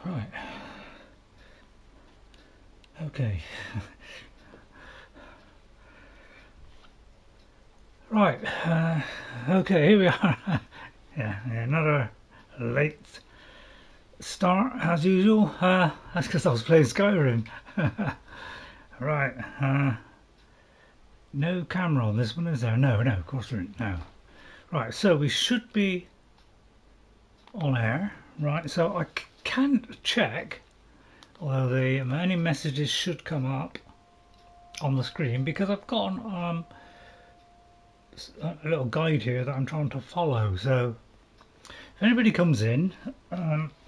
Right. Okay. Right. Okay, here we are. Yeah, another late start as usual. That's because I was playing Skyrim. Right. No camera on this one, is there? No, of course there isn't. No. Right, so we should be on air. Right, so I can't check, although the many messages should come up on the screen because I've got a little guide here that I'm trying to follow. So if anybody comes in,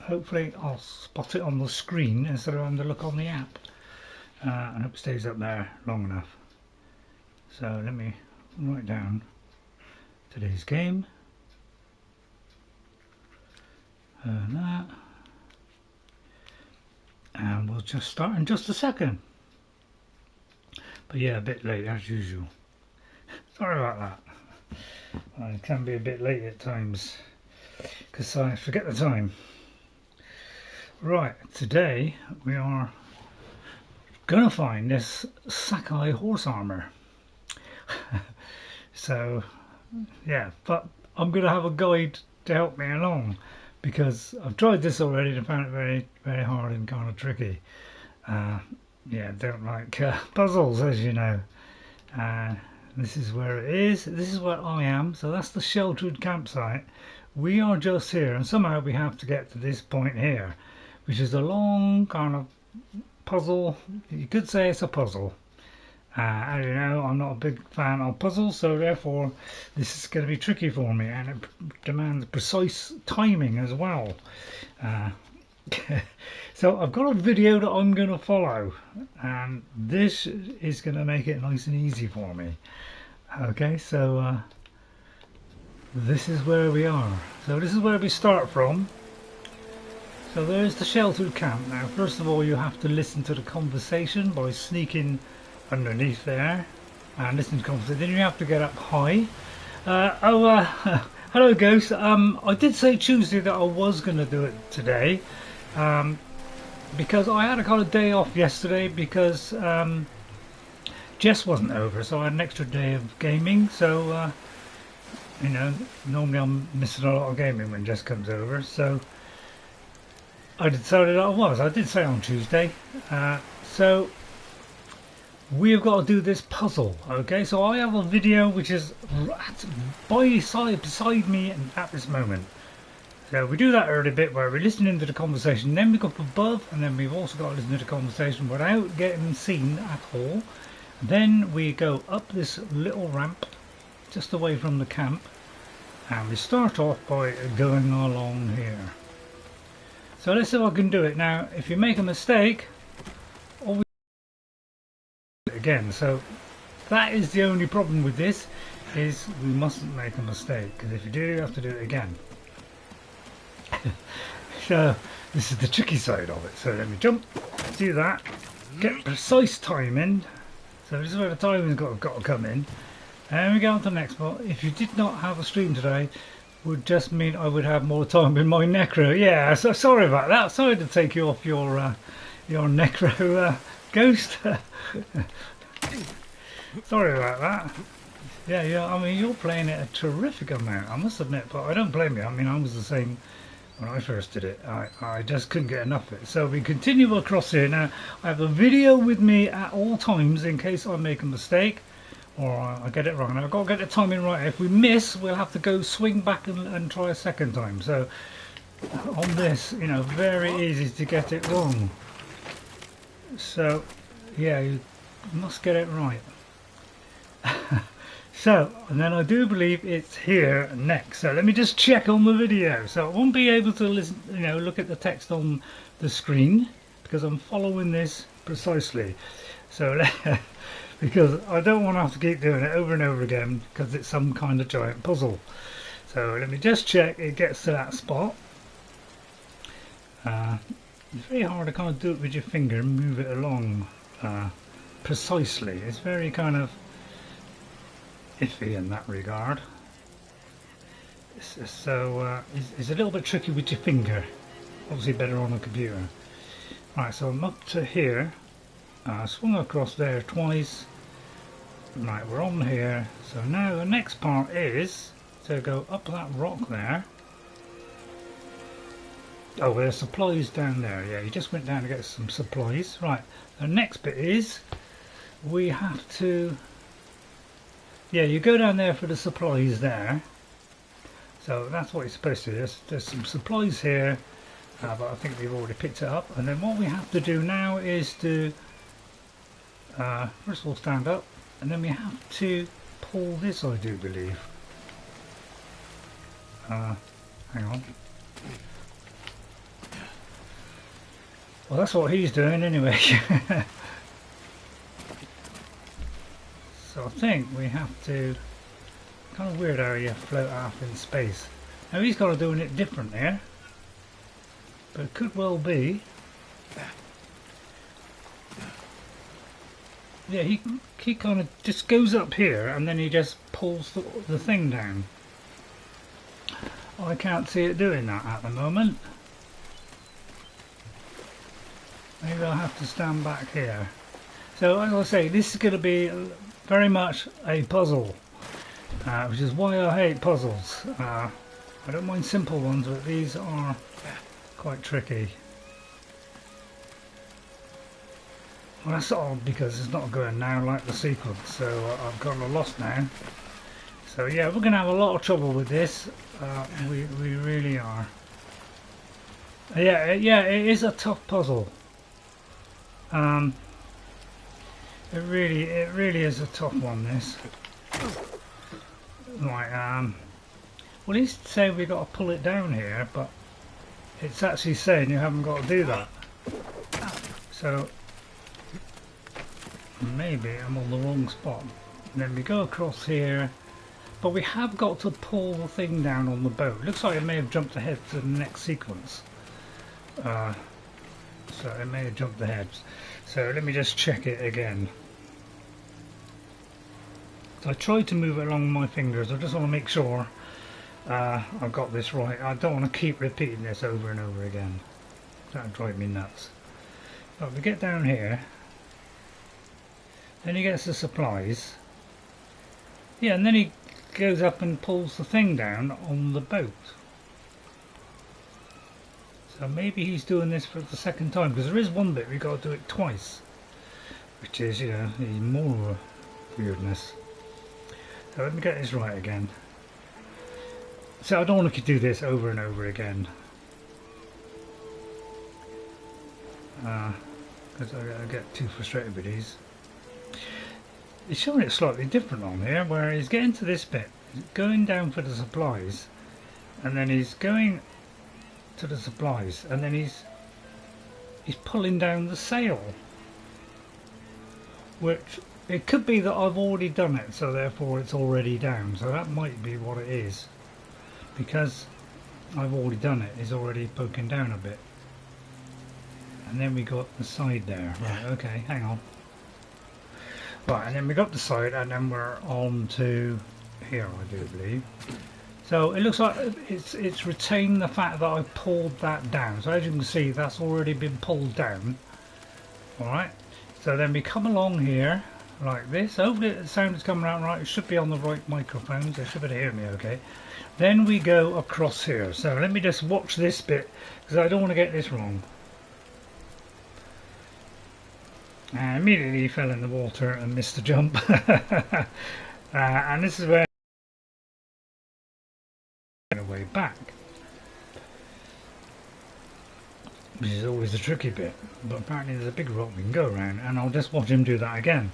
hopefully I'll spot it on the screen instead of having to look on the app. I hope it stays up there long enough. So let me write down today's game. That. And we'll just start in just a second. But yeah, a bit late as usual. Sorry about that. I can be a bit late at times because I forget the time. Right, today we are gonna find this Saki Horse armour. So yeah, but I'm gonna have a guide to help me along because I've tried this already and found it very, very hard and kind of tricky. Yeah, don't like puzzles, as you know. This is where it is. This is where I am. So that's the sheltered campsite. We are just here, and somehow we have to get to this point here, which is a long kind of puzzle. You could say it's a puzzle. As you know, I'm not a big fan of puzzles, so therefore this is going to be tricky for me, and it demands precise timing as well. So I've got a video that I'm going to follow, and this is going to make it nice and easy for me. Okay, so this is where we are. So this is where we start from. So there's the sheltered camp. Now first of all you have to listen to the conversation by sneaking underneath there and listen to the conversation. Then you have to get up high. Hello Ghost. I did say Tuesday that I was going to do it today. Because I had a kind of day off yesterday because Jess wasn't over, so I had an extra day of gaming. So you know, normally I'm missing a lot of gaming when Jess comes over. So I decided I did say on Tuesday. So we've got to do this puzzle. Okay, so I have a video which is beside me at this moment. So we do that early bit where we're listening to the conversation, then we go up above, and then we've also got to listen to the conversation without getting seen at all. Then we go up this little ramp just away from the camp, and we start off by going along here. So let's see if I can do it. Now if you make a mistake, always do it again. So that is the only problem with this, is we mustn't make a mistake, because if you do, you have to do it again. So this is the tricky side of it. So let me jump, do that, get precise timing. So this is where the timing's got to come in. And we go on to the next part. If you did not have a stream today, would just mean I would have more time in my necro. Yeah, so sorry about that. Sorry to take you off your necro Ghost. Sorry about that. Yeah. I mean, you're playing it a terrific amount, I must admit. But I don't blame you. I mean, I was the same when I first did it. I just couldn't get enough of it. So we continue across here. Now I have a video with me at all times in case I make a mistake or I get it wrong. Now I've got to get the timing right. If we miss, we'll have to go swing back and try a second time. So on this, you know, very easy to get it wrong. So yeah, you must get it right. So, and then I do believe it's here next. So let me just check on the video. So I won't be able to listen, you know, look at the text on the screen because I'm following this precisely. So because I don't want to have to keep doing it over and over again because it's some kind of giant puzzle. So let me just check it gets to that spot. It's very hard to kind of do it with your finger and move it along precisely. It's very kind of iffy in that regard. So it's a little bit tricky with your finger. obviously better on a computer. Right, so I'm up to here. Swung across there twice. Right, we're on here. So now the next part is to go up that rock there. Oh, there's supplies down there. Yeah, you just went down to get some supplies. Right, the next bit is we have to... Yeah, you go down there for the supplies there. So that's what you're supposed to do. There's some supplies here, but I think we've already picked it up. And then what we have to do now is to first of all stand up, and then we have to pull this, I do believe. Hang on. Well, that's what he's doing anyway. So I think we have to... Kind of weird how you float off in space. Now he's got to doing it different here, but it could well be. Yeah, he kind of just goes up here and then he just pulls the thing down. I can't see it doing that at the moment. Maybe I'll have to stand back here. So as I say, this is going to be very much a puzzle. Which is why I hate puzzles. I don't mind simple ones, but these are quite tricky. Well, that's odd because it's not going now like the sequence, so I've gotten lost now. So yeah, we're going to have a lot of trouble with this. We really are. Yeah, it is a tough puzzle. It really is a tough one, this. Right, well, he's saying we've got to pull it down here, but it's actually saying you haven't got to do that. So maybe I'm on the wrong spot. And then we go across here, but we have got to pull the thing down on the boat. Looks like it may have jumped ahead to the next sequence. So it may have jumped ahead. So let me just check it again. So I tried to move it along my fingers. I just want to make sure I've got this right. I don't want to keep repeating this over and over again. That would drive me nuts. But we get down here. Then he gets the supplies. Yeah, and then he goes up and pulls the thing down on the boat. So maybe he's doing this for the second time, because there is one bit we've got to do it twice, which is, you know, even more weirdness. So let me get this right again. So I don't want to do this over and over again, because I get too frustrated with these. He's showing it slightly different on here, where he's getting to this bit, going down for the supplies, and then he's going to the supplies, and then he's pulling down the sail, which it could be that I've already done it, so therefore it's already down. So that might be what it is, because I've already done it. It's already poking down a bit, and then we got the side there. Right, okay, hang on. Right, and then we got the side, and then we're on to here, I do believe. So it looks like it's retained the fact that I pulled that down. So as you can see, that's already been pulled down. Alright, so then we come along here like this. Hopefully the sound is coming out right. It should be on the right microphones. They should be able to hear me okay. Then we go across here. So let me just watch this bit, because I don't want to get this wrong. And immediately he fell in the water and missed the jump. And this is where way back, which is always the tricky bit, but apparently there's a big rock we can go around, and I'll just watch him do that again.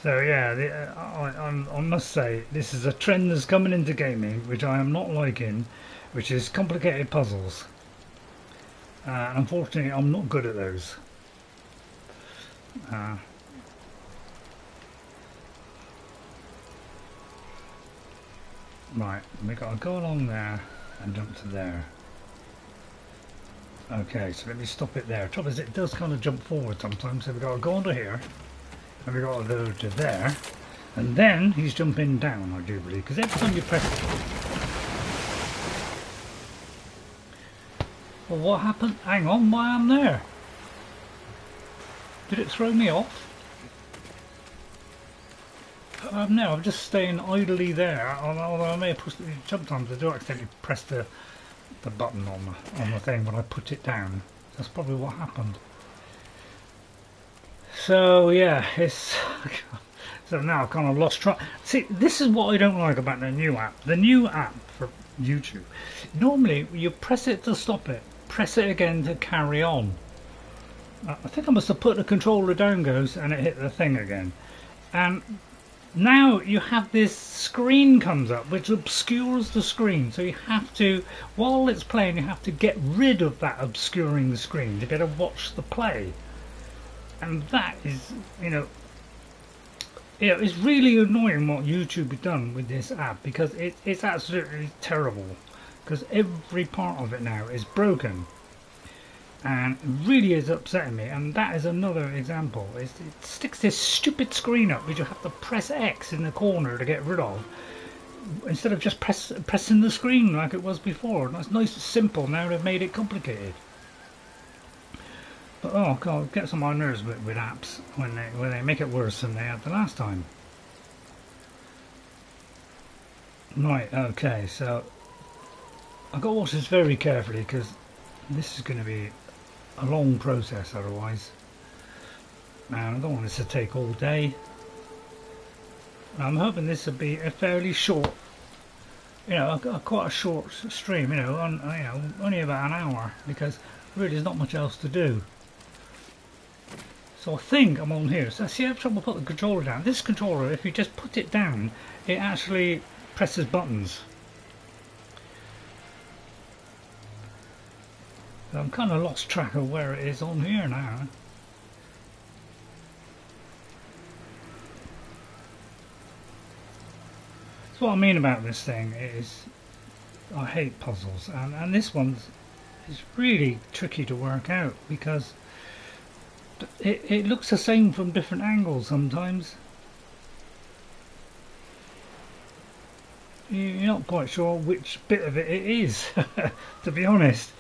So yeah, I must say this is a trend that's coming into gaming, which I am not liking, which is complicated puzzles, and unfortunately I'm not good at those. Right, we got to go along there and jump to there. Okay, so let me stop it there. Trouble is, it does kind of jump forward sometimes, so we got to go under here, and we got to go to there, and then he's jumping down, I do believe, because every time you press Well, what happened? Hang on, why am there? Did it throw me off? No, I'm just staying idly there. Although I may have pushed it. Sometimes I do accidentally press the button on the thing when I put it down. That's probably what happened. So yeah, it's so now I've kind of lost track. See, this is what I don't like about the new app. The new app for YouTube. Normally, you press it to stop it, press it again to carry on. I think I must have put the controller down, goes, and it hit the thing again. And now you have this screen comes up which obscures the screen, so you have to, while it's playing, you have to get rid of that obscuring the screen to be able to watch the play. And that is, it's really annoying what YouTube has done with this app, because it's absolutely terrible, because every part of it now is broken. And it really is upsetting me, and that is another example. It sticks this stupid screen up which you have to press X in the corner to get rid of, instead of just pressing the screen like it was before. That's nice and simple. Now they've made it complicated. But oh god, it gets on my nerves with apps when they make it worse than they had the last time. Right, okay, so I've got to watch this very carefully, because this is going to be a long process otherwise, and I don't want this to take all day. I'm hoping this will be a fairly short, quite a short stream, only about an hour, because really there's not much else to do. So I think I'm on here. So see, I have trouble putting the controller down. This controller, if you just put it down, it actually presses buttons. I'm kind of lost track of where it is on here now. So what I mean about this thing is, I hate puzzles, and this one's is really tricky to work out, because it looks the same from different angles sometimes. You're not quite sure which bit of it is, to be honest.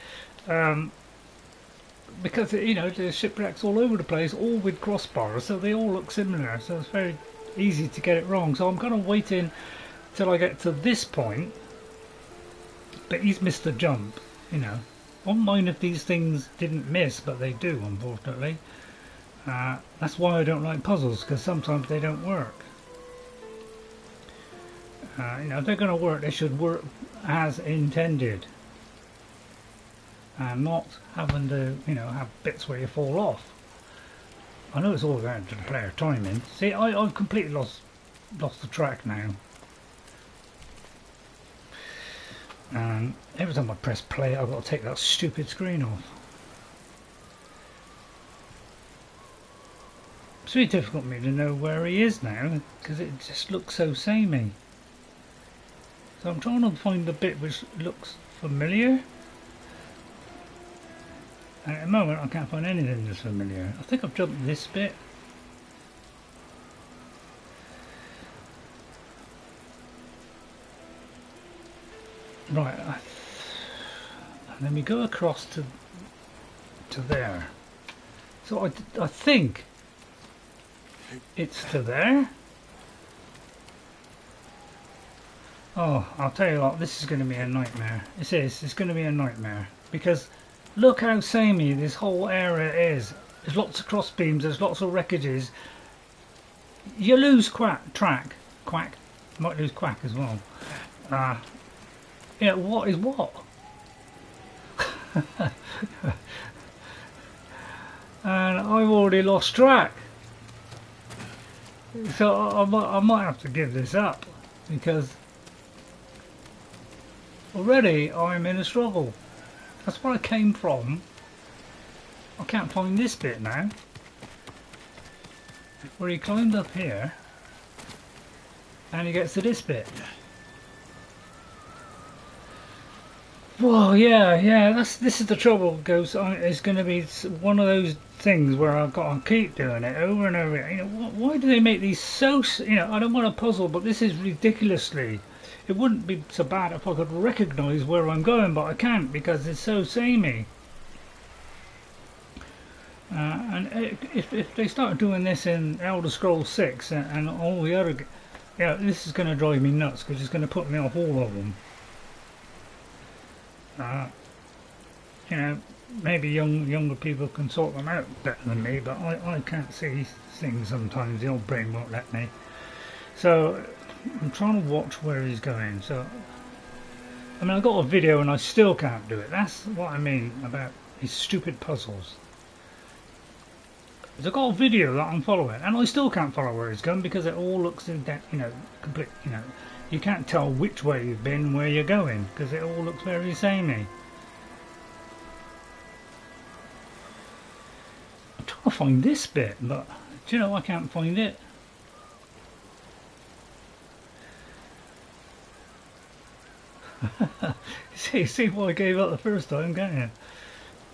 Because there's shipwrecks all over the place, all with crossbars, so they all look similar, so it's very easy to get it wrong. So I'm kind of waiting till I get to this point, but he's missed a jump. I wouldn't mind if these things didn't miss, but they do, unfortunately. That's why I don't like puzzles, because sometimes they don't work. If they're going to work, they should work as intended, and not having to, have bits where you fall off. I know it's all down to the player timing. See, I've completely lost the track now. And every time I press play, I've got to take that stupid screen off. It's really difficult for me to know where he is now, because it just looks so samey. So I'm trying to find the bit which looks familiar. And at the moment I can't find anything that's familiar. I think I've jumped this bit. Right, and then we go across to there. So I think it's to there. Oh, I'll tell you what, this is going to be a nightmare. It's going to be a nightmare, because look how samey this whole area is. There's lots of cross beams, there's lots of wreckages. You lose quack, might lose quack as well. What is what? And I've already lost track. So I might have to give this up, because already I'm in a struggle. That's where I came from. I can't find this bit now, where he climbed up here and he gets to this bit. Well, yeah, this is the trouble, Ghost. It's going to be one of those things where I've got to keep doing it over and over again. Why do they make these so? I don't want a puzzle, but this is ridiculously it wouldn't be so bad if I could recognise where I'm going, but I can't because it's so samey. And if they start doing this in Elder Scrolls 6 and all the other, yeah, this is going to drive me nuts because it's going to put me off all of them. You know, maybe younger people can sort them out better than me, but I can't see things sometimes. The old brain won't let me. So I'm trying to watch where he's going. So I mean, I got a video and I still can't do it. That's what I mean about these stupid puzzles. I've got a video that I'm following, and I still can't follow where he's going because it all looks in that, you know, complete. You know, you can't tell which way you've been, where you're going, because it all looks very samey. I'm trying to find this bit, but do you know I can't find it. see why I gave up the first time, can't you?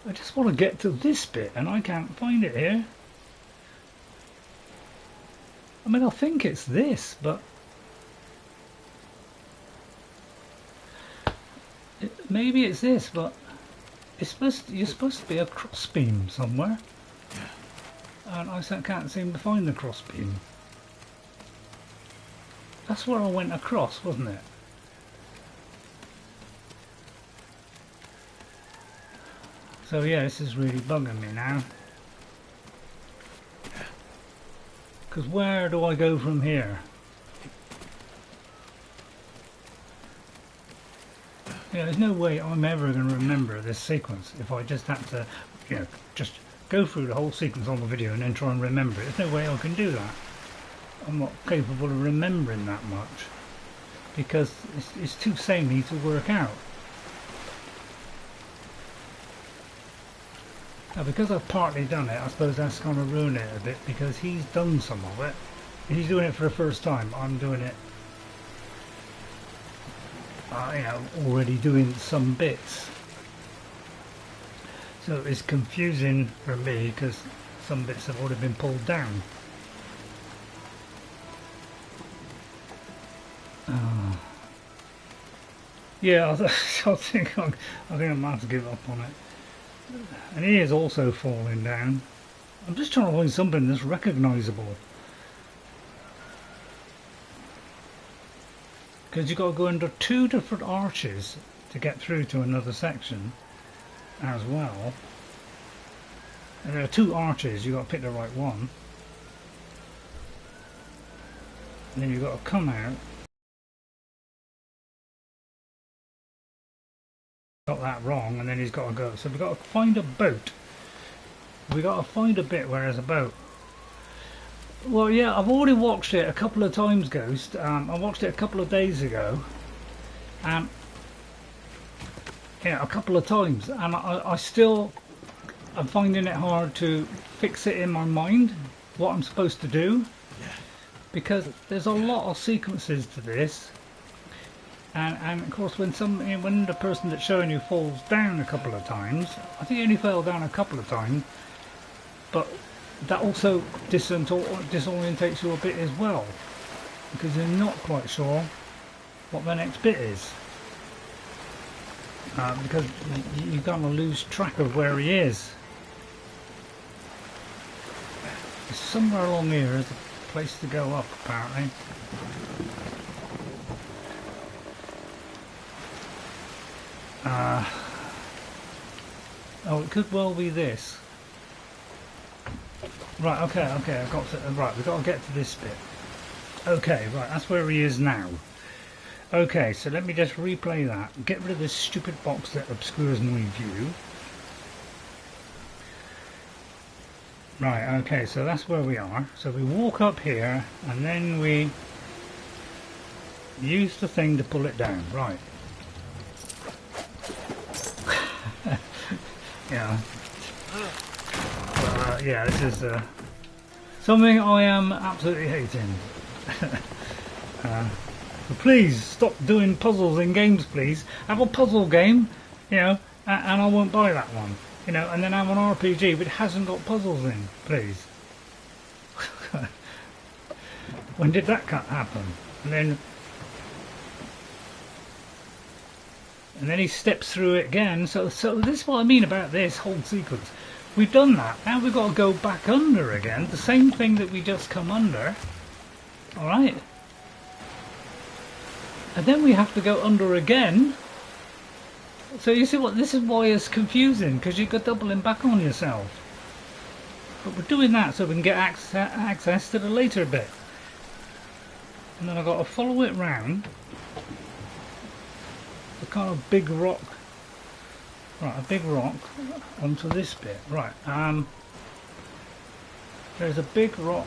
I just want to get to this bit, and I can't find it here. I mean, I think it's this, but maybe it's this, but it's you're supposed to be a crossbeam somewhere, and I can't seem to find the crossbeam. That's where I went across, wasn't it? So yeah, this is really bugging me now. Because where do I go from here? Yeah, there's no way I'm ever going to remember this sequence if I just have to, you know, just go through the whole sequence on the video and then try and remember it. There's no way I can do that. I'm not capable of remembering that much because it's too samey to work out. Now, because I've partly done it, I suppose that's going to ruin it a bit because he's done some of it. He's doing it for the first time. I'm doing it, you know, already doing some bits. So it's confusing for me because some bits have already been pulled down. Yeah, I think I'm going to have to give up on it. And he is also falling down. I'm just trying to find something that's recognisable. Because you've got to go under 2 different arches to get through to another section as well. And there are 2 arches, you've got to pick the right one. And then you've got to come out. Got that wrong, and then he's got to go. So we've got to find a boat. We've got to find a bit where there's a boat. Well, yeah, I've already watched it a couple of times, Ghost. I watched it a couple of days ago. Yeah, a couple of times, and I still am finding it hard to fix it in my mind what I'm supposed to do, because there's a lot of sequences to this. And of course, when the person that's showing you falls down a couple of times, I think he only fell down a couple of times, but that also disorientates you a bit as well, because you're not quite sure what the next bit is, because you're going to lose track of where he is. Somewhere along here is a place to go up, apparently. Oh, it could well be this. Right, okay, I've got to, right, we've got to get to this bit. Okay, right, that's where he is now. Okay, so let me just replay that. Get rid of this stupid box that obscures my view. Right, okay, so that's where we are. So we walk up here, and then we use the thing to pull it down. Right. Yeah. Yeah, this is something I am absolutely hating. So please stop doing puzzles in games, please. Have a puzzle game, you know, and I won't buy that one, you know, and then have an RPG but it hasn't got puzzles in, please. When did that happen? And then and then he steps through it again. So this is what I mean about this whole sequence. We've done that. Now we've got to go back under again. The same thing that we just come under. Alright. And then we have to go under again. So you see what, this is why it's confusing, because you got doubling back on yourself. But we're doing that so we can get access to the later bit. And then I've got to follow it round. The kind of big rock. Right, a big rock onto this bit. Right, there's a big rock.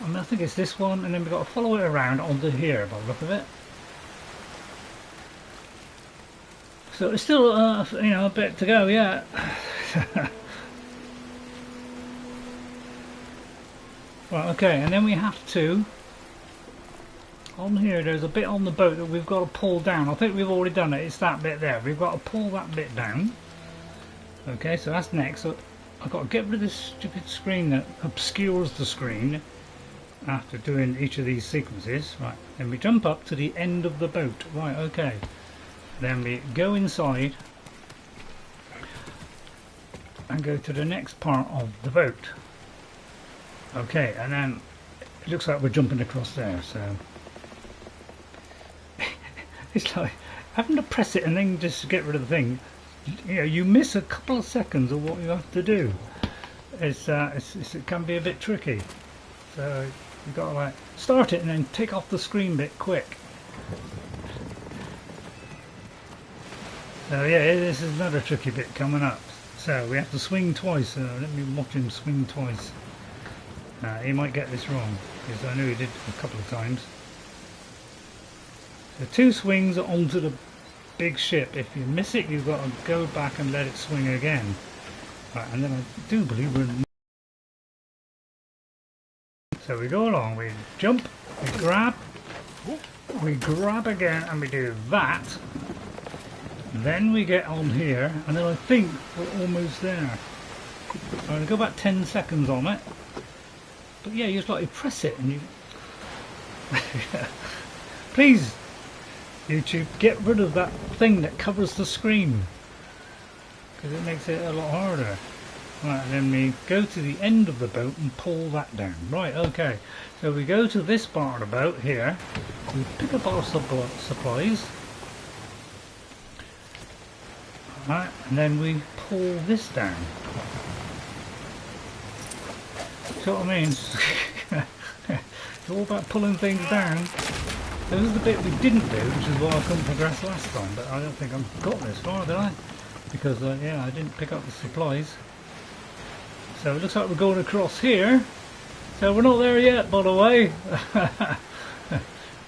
I think it's this one, and then we've got to follow it around onto here by the look of it. So it's still, you know, a bit to go, yeah. Right, okay, and then we have to, on here there's a bit on the boat that we've got to pull down. I think we've already done it, it's that bit there. We've got to pull that bit down. Okay, so that's next. So I've got to get rid of this stupid screen that obscures the screen after doing each of these sequences. Right, then we jump up to the end of the boat. Right, okay. Then we go inside and go to the next part of the boat. Okay, and then it looks like we're jumping across there, so it's like having to press it and then just get rid of the thing. You know, you miss a couple of seconds of what you have to do. It can be a bit tricky. So you've got to like start it and then take off the screen bit quick. So yeah, this is another tricky bit coming up. So we have to swing twice. So let me watch him swing twice. He might get this wrong, because I know he did a couple of times. So 2 swings onto the big ship. If you miss it, you've got to go back and let it swing again. Right, and then I do believe we're... So we go along, we jump, we grab again, and we do that. Then we get on here, and then I think we're almost there. I'm going to go back 10 seconds on it. But yeah, you just like to press it and you... Please, YouTube, get rid of that thing that covers the screen, because it makes it a lot harder. Right, and then we go to the end of the boat and pull that down. Right, okay. So we go to this part of the boat here. We pick up our supplies. Right, and then we pull this down. See what I mean? It's all about pulling things down. This is the bit we didn't do, which is why I couldn't progress last time, but I don't think I've got this far, did I? Because, yeah, I didn't pick up the supplies. So it looks like we're going across here. So we're not there yet, by the way.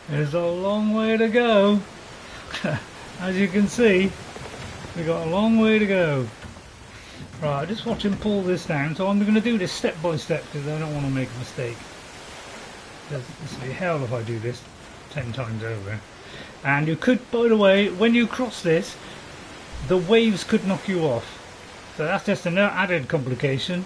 There's a long way to go. As you can see, we've got a long way to go. Right, just watch him pull this down. So I'm going to do this step by step because I don't want to make a mistake. This will be hell if I do this 10 times over. And you could, by the way, when you cross this, the waves could knock you off. So that's just an added complication.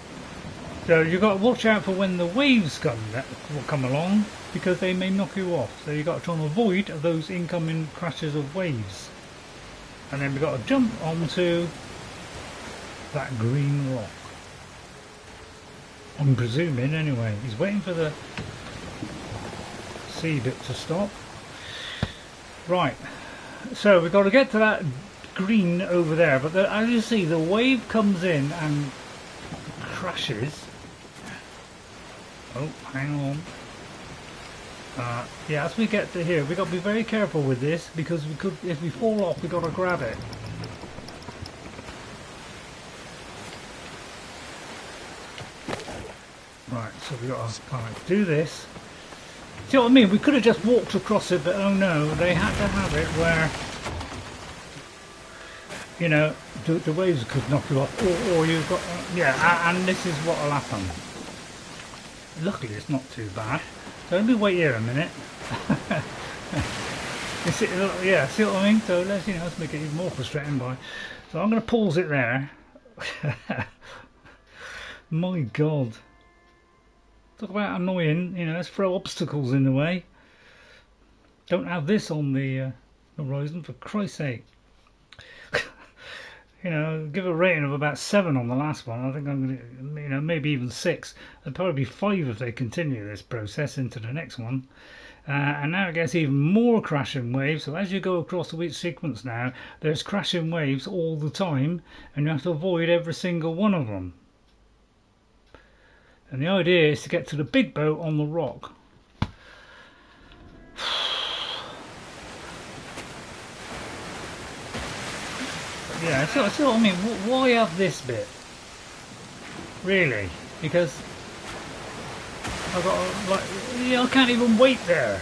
So you've got to watch out for when the waves come along, because they may knock you off. So you've got to try and avoid those incoming crashes of waves. And then we've got to jump onto that green rock. I'm presuming anyway. He's waiting for the sea bit to stop. Right, so we've got to get to that green over there, but as you see, the wave comes in and crashes. Oh, hang on. Yeah, as we get to here, we've got to be very careful with this, because we could, if we fall off, we've got to grab it. Right, so we've got to kind of do this. See what I mean? We could have just walked across it, but oh no, they had to have it where, you know, the waves could knock you off, or you've got, yeah, and this is what will happen. Luckily it's not too bad. So let me wait here a minute. Yeah, see what I mean? So let's, you know, let's make it even more frustrating by. So I'm going to pause it there. My God. Talk about annoying, you know, let's throw obstacles in the way. Don't have this on the horizon, for Christ's sake. You know, give a rating of about 7 on the last one. I think I'm going to, you know, maybe even 6. It'll probably be 5 if they continue this process into the next one. And now it gets even more crashing waves. So as you go across the each sequence now, there's crashing waves all the time, and you have to avoid every single one of them. And the idea is to get to the big boat on the rock. Yeah, so I mean, why have this bit? Really? Because I've got, like, yeah, I can't even wait there.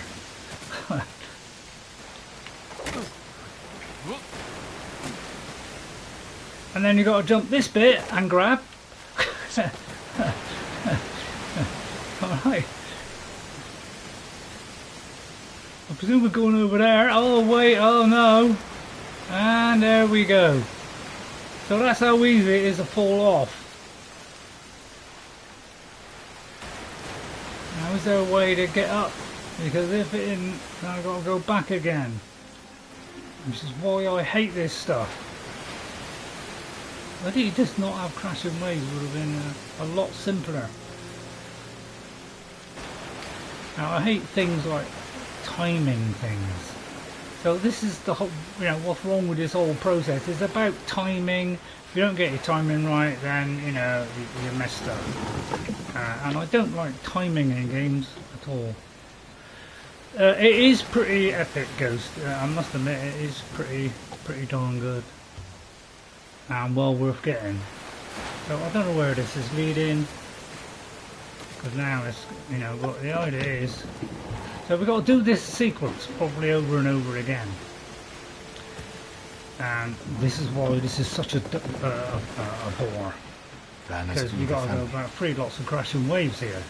And then you got to jump this bit and grab. Alright. I presume we're going over there. Oh wait, oh no. And there we go. So that's how easy it is to fall off. Now is there a way to get up? Because if it isn't, then I've got to go back again. Which is why I hate this stuff. I think just not have crashing waves would have been a lot simpler. Now I hate things like timing things. So this is the whole, you know, what's wrong with this whole process. It's about timing. If you don't get your timing right, then, you know, you're messed up. And I don't like timing in games at all. It is pretty epic, Ghost. I must admit, it is pretty darn good. And well worth getting. So I don't know where this is leading. Because now it's, you know, what the idea is. So we've got to do this sequence probably over and over again. And this is why this is such a bore. Because we've got to go about 3 lots of crashing waves here.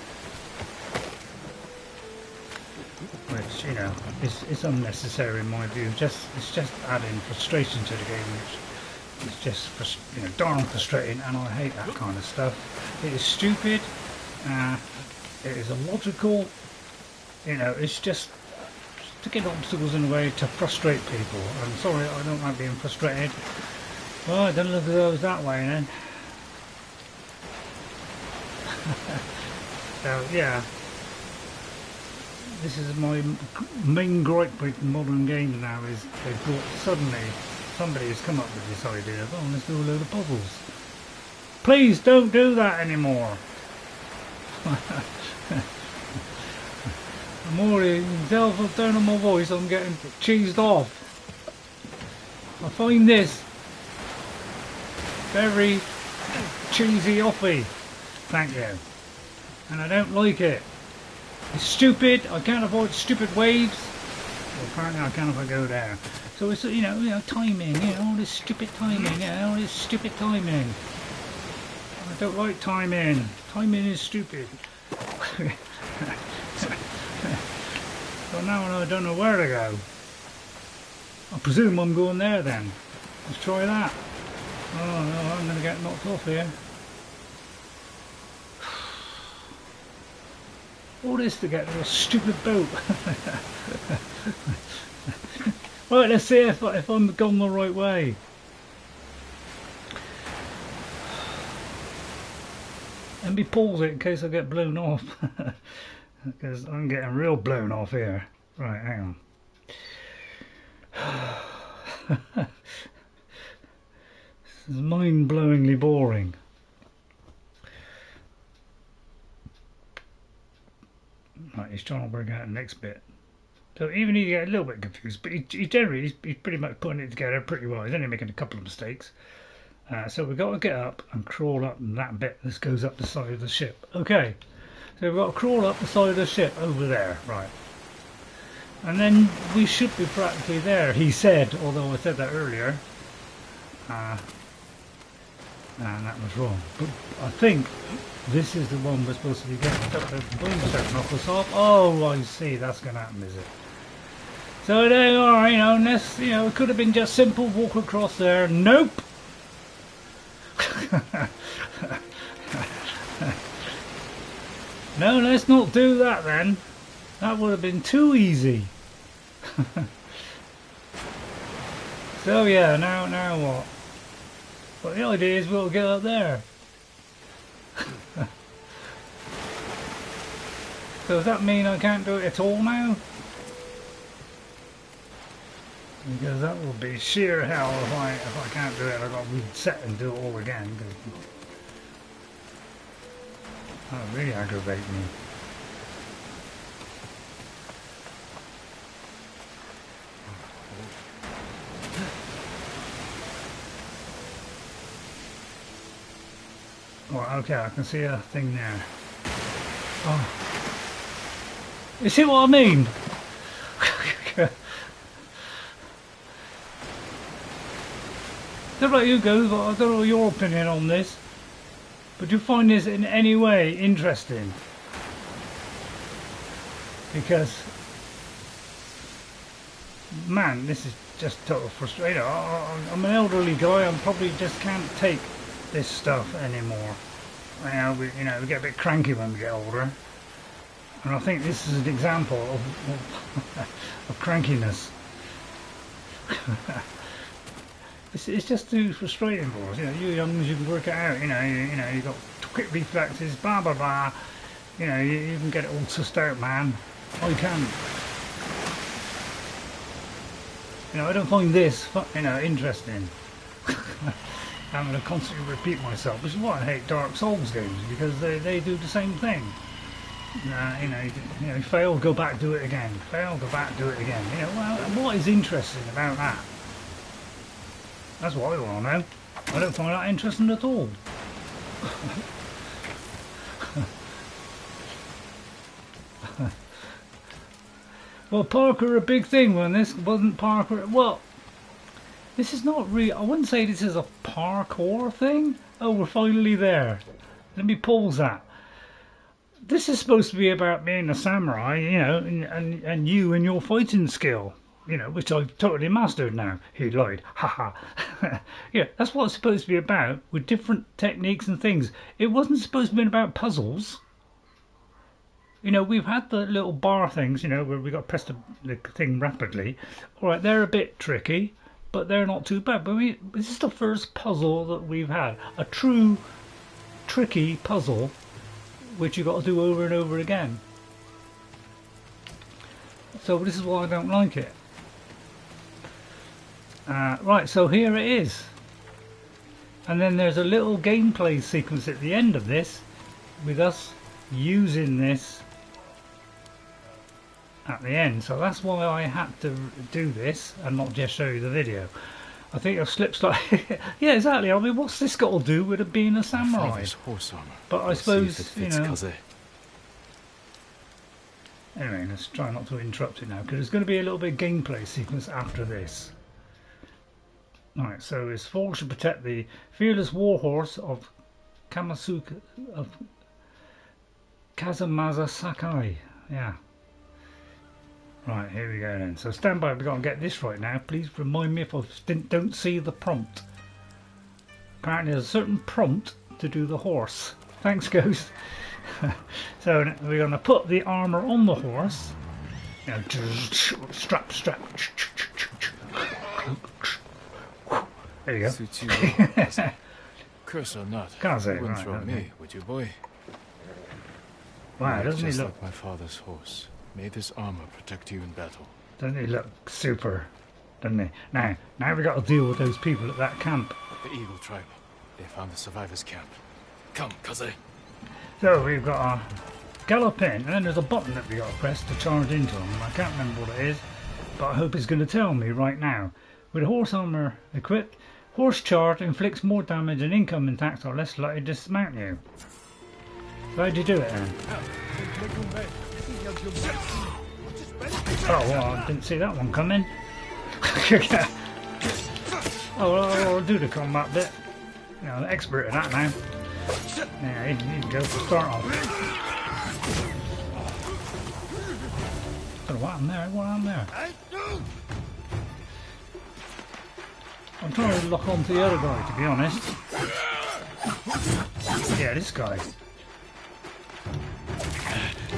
Which, you know, is unnecessary in my view. It's just adding frustration to the game, which is just, you know, darn frustrating, and I hate that kind of stuff. It is stupid. It is illogical. You know, it's just to get obstacles in the way to frustrate people. I'm sorry, I don't like being frustrated. Well, it doesn't look as though it's that way then. So yeah, this is my main gripe with modern games now, is they've brought, suddenly somebody has come up with this idea of, oh, let's do a load of puzzles. Please don't do that anymore. I'm already, you can tell from the tone of my voice, I'm getting cheesed off. I find this very cheesy offy. Thank you. And I don't like it. It's stupid. I can't avoid stupid waves. Well, apparently I can if I go there. So it's, you know, timing, you know, all this stupid timing, you know, all this stupid timing. I don't like timing. Timing is stupid. So now I don't know where to go. I presume I'm going there then. Let's try that. Oh no, I'm going to get knocked off here. All this to get to a stupid boat. Right, let's see if I'm gone the right way. Let me pause it in case I get blown off. Because I'm getting real blown off here. Right, hang on. This is mind-blowingly boring. Right, he's trying to work out the next bit. So even he get a little bit confused, but he generally he's pretty much putting it together pretty well. He's only making a couple of mistakes. So we've got to get up and crawl up that bit. This goes up the side of the ship. Okay. So we've got to crawl up the side of the ship over there, right? And then we should be practically there, he said, although I said that earlier. And that was wrong. But I think this is the one we're supposed to be getting. Boom, start knock us off. Oh, I see, that's going to happen, is it? So there you are, you know, this, you know, it could have been just simple walk across there. Nope! No, let's not do that then. That would have been too easy. So yeah, now what? Well, the idea is we'll get up there. So does that mean I can't do it at all now? Because that will be sheer hell if I can't do it. I've got to reset and do it all again. That would really aggravate me. Right, okay, I can see a thing there. Oh. You see what I mean? I don't know about you guys, but I don't know your opinion on this. But do you find this in any way interesting? Because, man, this is just total frustration. I'm an elderly guy, I probably just can't take this stuff anymore. We get a bit cranky when we get older. And I think this is an example of crankiness. It's just too frustrating for us. You youngs, you can work it out. You've got quick reflexes, blah blah blah. You can get it all sussed out, man. I can't. I don't find this, interesting. I'm going to constantly repeat myself, which is why I hate Dark Souls games, because they do the same thing. Fail, go back, do it again. Fail, go back, do it again. Well, what is interesting about that? That's what I want to know. I don't find that interesting at all. Well, parkour a big thing when this wasn't parkour. Well, this is not really. I wouldn't say this is a parkour thing. Oh, we're finally there. Let me pause that. This is supposed to be about being a samurai, and you and your fighting skill, which I've totally mastered now. He lied, haha. Yeah, that's what it's supposed to be about, with different techniques and things. It wasn't supposed to be about puzzles. We've had the little bar things, where we got to press the thing rapidly. All right, they're a bit tricky, but they're not too bad. But this is the first puzzle that we've had, a true tricky puzzle, which you've got to do over and over again. So this is why I don't like it. Right, so here it is. And then there's a little gameplay sequence at the end of this, with us using this at the end. So that's why I had to do this and not just show you the video. I think I've slipped slightly. Yeah, exactly. I mean, what's this got to do with it being a samurai? Horse armor. But I suppose, Anyway, let's try not to interrupt it now, because there's going to be a little bit of gameplay sequence after this. Alright, so it's forged to protect the fearless warhorse of Kamasuka of Kazamaza Sakai. Yeah. Right, here we go then. So stand by, we've got to get this right now. Please remind me if I don't see the prompt. Apparently there's a certain prompt to do the horse. Thanks, Ghost. So we're going to put the armour on the horse. Strap. There you go. Curse or not, Kaze, you wouldn't right, throw okay. me, would you, boy? Wow, You doesn't he just look? like my father's horse. May this armor protect you in battle. Doesn't he look super? Doesn't he? Now we've got to deal with those people at that camp. The Eagle tribe. They found the survivors' camp. Come, Kaze. So we've got our gallop in, and then there's a button that we got to press to charge into them. I can't remember what it is, but I hope it's going to tell me right now. With horse armor equipped, horse charge inflicts more damage and incoming attacks are less likely to dismount you. So how'd you do it then? Oh well, I didn't see that one coming. Oh well, I'll do the combat bit. I'm an expert at that now. Yeah, you can go for start off. What happened there? What happened there? I'm trying to lock on to the other guy, to be honest. Yeah, this guy.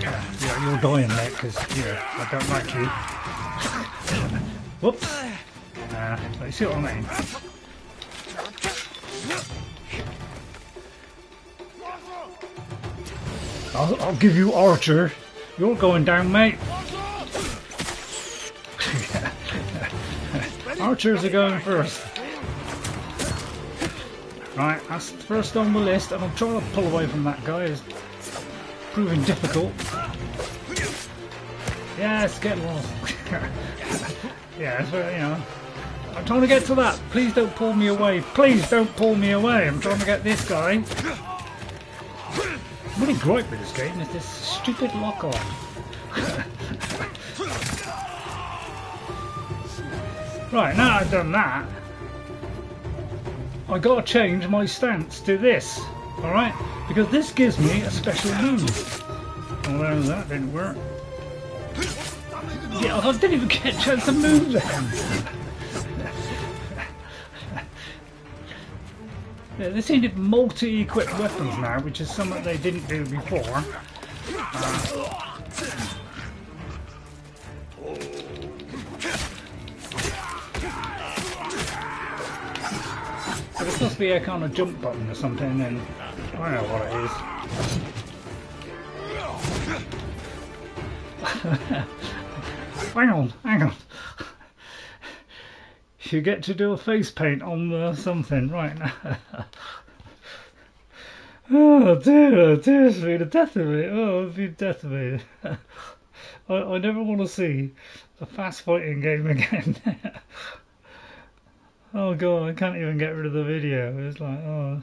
Yeah, you're dying, mate, because I don't like you. Whoops. You see what I mean? I'll give you Archer. You're going down, mate. Archers are going first. Right, that's first on the list, and I'm trying to pull away from that guy. It's proving difficult. Yes, get lost. Yeah, it's very, you know. I'm trying to get to that. Please don't pull me away. Please don't pull me away. I'm trying to get this guy. I'm really gripe with this game is this stupid lock on. Right, now I've done that, I gotta change my stance to this, alright? Because this gives me a special move. Although that didn't work. Yeah, I didn't even get a chance to move then. Yeah, they seem to have multi-equipped weapons now, which is something they didn't do before. But it's supposed to be a kind of jump button or something, and I don't know what it is. Hang on. You get to do a face paint on the something right now. Oh dear, it's been the death of me. Oh, it's been the death of me. I never want to see a fast fighting game again. Oh god, I can't even get rid of the video. It's like, oh,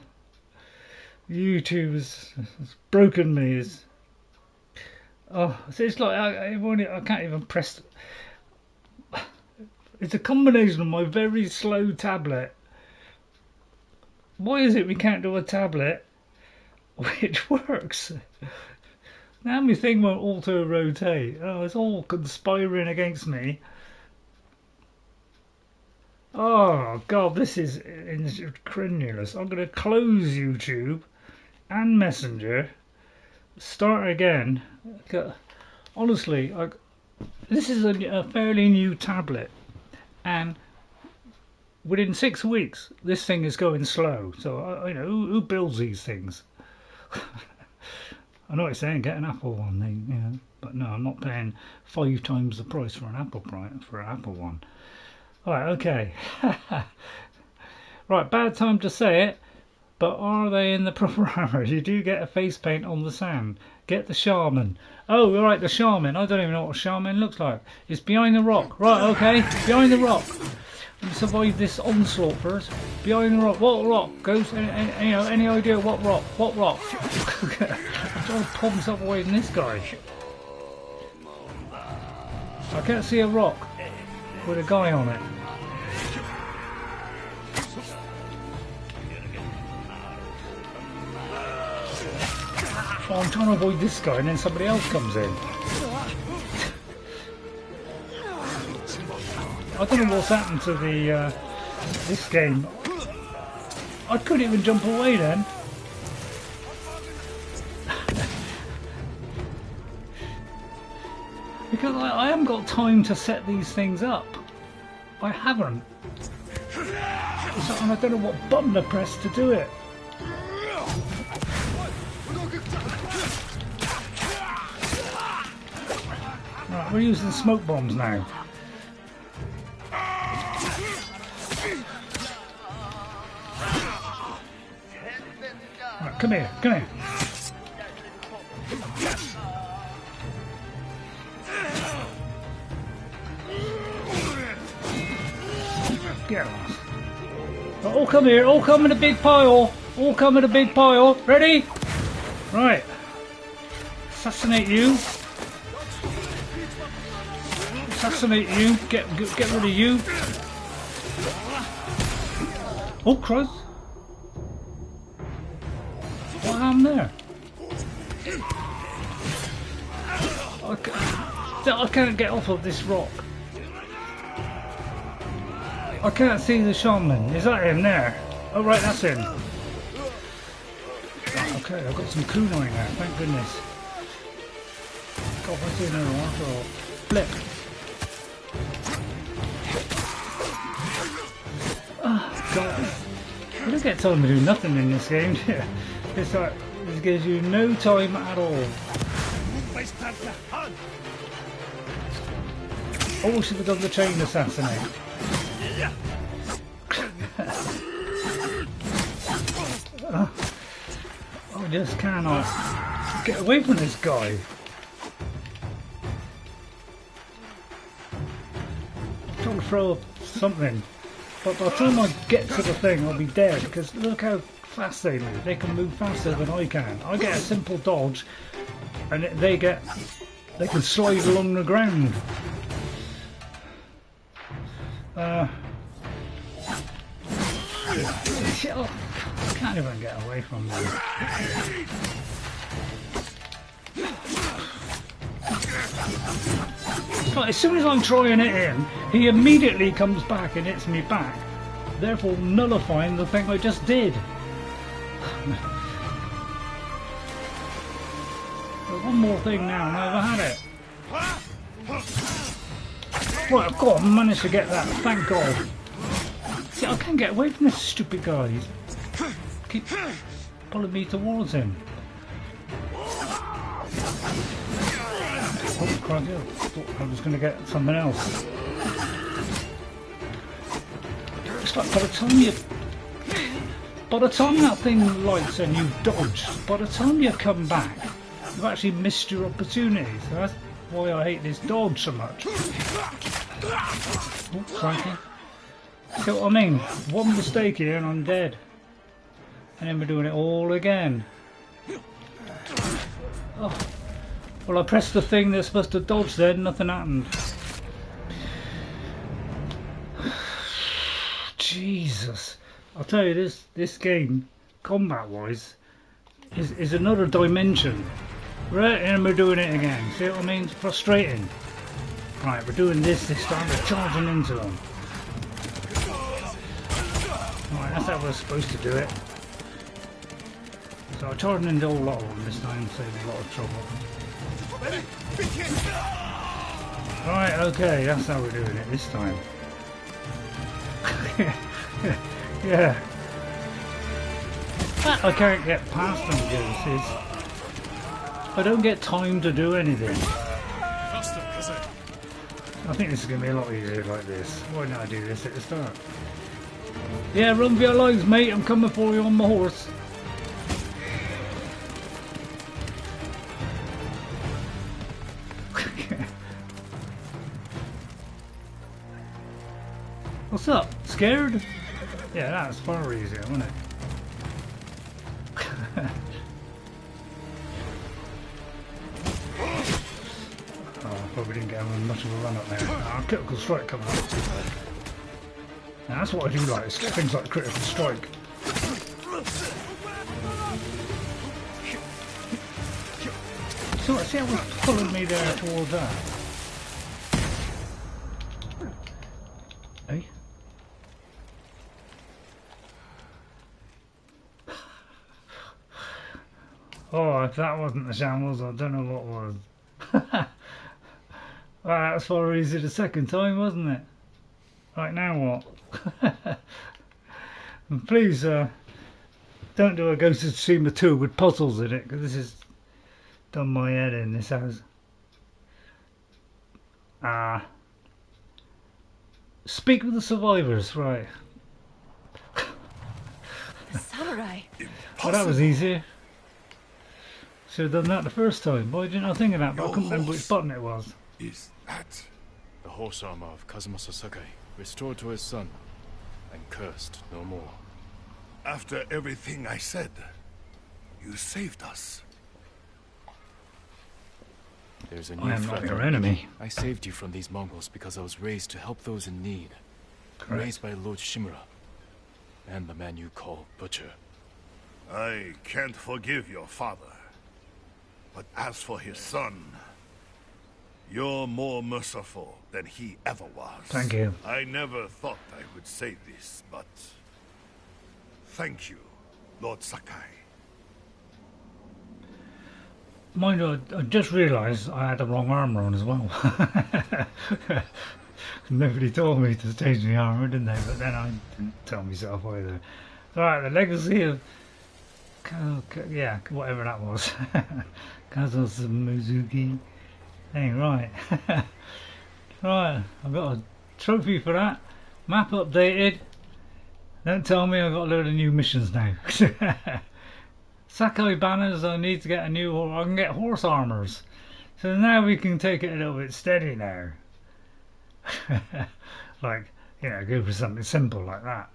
YouTube has broken me. It's like I can't even press. It's a combination of my very slow tablet. Why is it we can't do a tablet which works? Now my thing won't auto rotate. Oh, it's all conspiring against me. Oh god, this is incredulous. I'm going to close YouTube and Messenger, start again. Honestly, this is a fairly new tablet, and within 6 weeks this thing is going slow. So you know, who builds these things? I know what you're saying, get an Apple one, you know, but no, I'm not paying 5 times the price for an Apple one. Right, okay. Right, bad time to say it, but are they in the proper armour? You do get a face paint on the sand. Get the shaman. Oh, right, the shaman. I don't even know what a shaman looks like. It's behind the rock. Right, okay, behind the rock. Let me survive this onslaught first. Behind the rock. What rock? Ghost? Any idea what rock? What rock? I'm trying to pull myself away from this guy. I can't see a rock with a guy on it. Oh, I'm trying to avoid this guy and then somebody else comes in. I don't know what's happened to the this game. I couldn't even jump away then. Because I haven't got time to set these things up. I haven't. And I don't know what button to press to do it. Right, we're using smoke bombs now. Right, come here. Get lost. All come here, all come in a big pile. All come in a big pile. Ready? Right. Assassinate you. Assassinate you. Get rid of you. Oh Christ. What happened there? I can't get off of this rock. I can't see the shaman. Is that him there? Oh right, that's him. Okay, I've got some kunai now, thank goodness. God, what's in there? Flip. You don't get time to do nothing in this game, do you? It's like, it gives you no time at all. Oh, should have done the chain assassinate. I just cannot get away from this guy. I'm trying to throw up something, but by the time I get to the thing I'll be dead, because look how fast they move. They can move faster than I can. I get a simple dodge and they can slide along the ground. I can't even get away from them. But as soon as I'm trying it in, he immediately comes back and hits me back, therefore nullifying the thing I just did. One more thing now and I've had it. Right, I've got to manage to get that, thank God. See, I can't get away from this stupid guy. He's keep pulling me towards him. Oh, crikey, I thought I was going to get something else. It's like by the time that thing lights and you dodge, by the time you come back, you've actually missed your opportunity. So that's why I hate this dodge so much. Oh, crikey. See what I mean? One mistake here and I'm dead. And then we're doing it all again. Oh. Well, I pressed the thing that's supposed to dodge then, nothing happened. Jesus. I'll tell you, this game, combat-wise, is another dimension. Right, and we're doing it again. See what I mean? It's frustrating. Right, we're doing this time, we're charging into them. Right, that's how we're supposed to do it. So I'm charging into a lot of them this time, saves a lot of trouble. Right, okay, that's how we're doing it this time. Yeah. I can't get past them, Ghosts. I don't get time to do anything. I think this is going to be a lot easier like this. Why not I do this at the start? Yeah, run for your lives, mate. I'm coming for you on my horse. What's up? Scared? Yeah, that's far easier, wasn't it? Probably didn't get much of a run up there. Critical strike coming up. Now, that's what I do like, is things like critical strike. So see how it's pulling me there towards that? Hey? Oh, if that wasn't the shambles, I don't know what was. Well, that was far easier the second time, wasn't it? Right, now what? And please don't do a Ghost of Tsushima 2 with puzzles in it, because this has done my head in, this has. Speak with the survivors, right. The samurai. Well, that was easier. Should have done that the first time. Why didn't I think of that? But I couldn't remember which button it was. Is that the horse armour of Kazumasa Saki, restored to his son, and cursed no more? After everything I said, you saved us. There's a new I am threat. not your enemy. I saved you from these Mongols because I was raised to help those in need. Correct. Raised by Lord Shimura, and the man you call Butcher. I can't forgive your father. But as for his son, you're more merciful than he ever was. Thank you. I never thought I would say this, but thank you, Lord Sakai. Mind you, I just realised I had the wrong armour on as well. Nobody told me to change my armour, didn't they? But then I didn't tell myself either. Alright, the legacy of... yeah, whatever that was. Kazusa Mizuki. Hey, right. Right, I've got a trophy for that. Map updated. Don't tell me I've got a load of new missions now. Sakai banners, I need to get a new... I can get horse armours. So now we can take it a little bit steady now. Like, you know, go for something simple like that.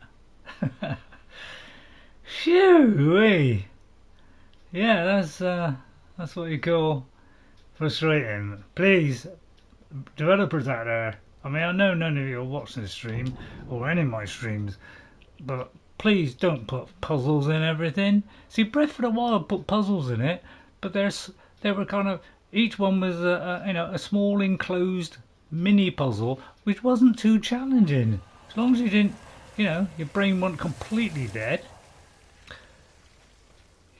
Phew! Yeah, that's what you call frustrating. Please, developers out there, I mean, I know none of you will watch this stream or any of my streams, but please don't put puzzles in everything. See, Breath of the Wild put puzzles in it, but they were kind of, each one was a small enclosed mini puzzle, which wasn't too challenging. As long as you didn't, your brain wasn't completely dead.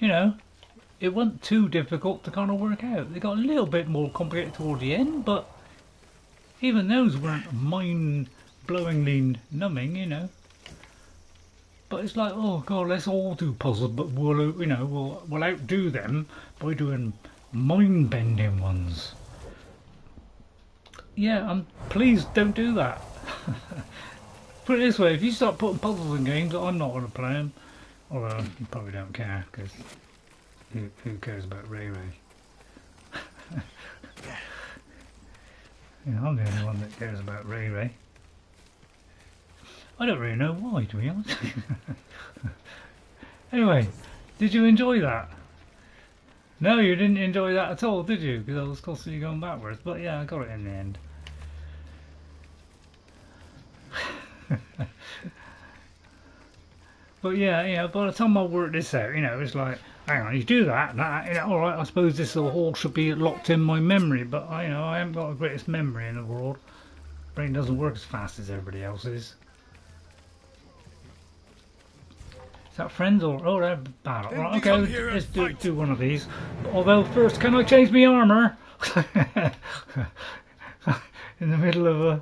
It wasn't too difficult to kind of work out. They got a little bit more complicated toward the end, but even those weren't mind-blowingly numbing, But it's like, oh god, let's all do puzzles, but we'll outdo them by doing mind-bending ones. Yeah, please don't do that. Put it this way, if you start putting puzzles in games, I'm not going to play them. Although you probably don't care, because who cares about Ray Ray? I'm the only one that cares about Ray Ray. I don't really know why, to be honest. Anyway, did you enjoy that? No, you didn't enjoy that at all, did you? Because I was constantly going backwards. But yeah, I got it in the end. But yeah, by the time I worked this out, it's like, hang on, you do that, alright, I suppose this all should be locked in my memory, but I haven't got the greatest memory in the world. Brain doesn't work as fast as everybody else's. Is that friends or they're battle? Right, okay, let's do one of these. Although first, can I change my armour? In the middle of a...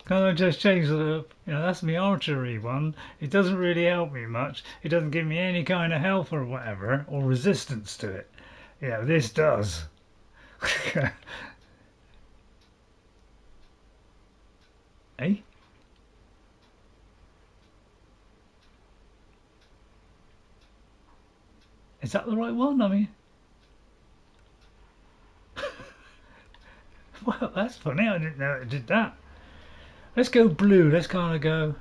Can I just change the... that's my archery one. It doesn't really help me much. It doesn't give me any kind of health or whatever, or resistance to it. This does. Eh? Is that the right one? I mean... Well, that's funny. I didn't know it did that. Let's go blue. Let's kind of go...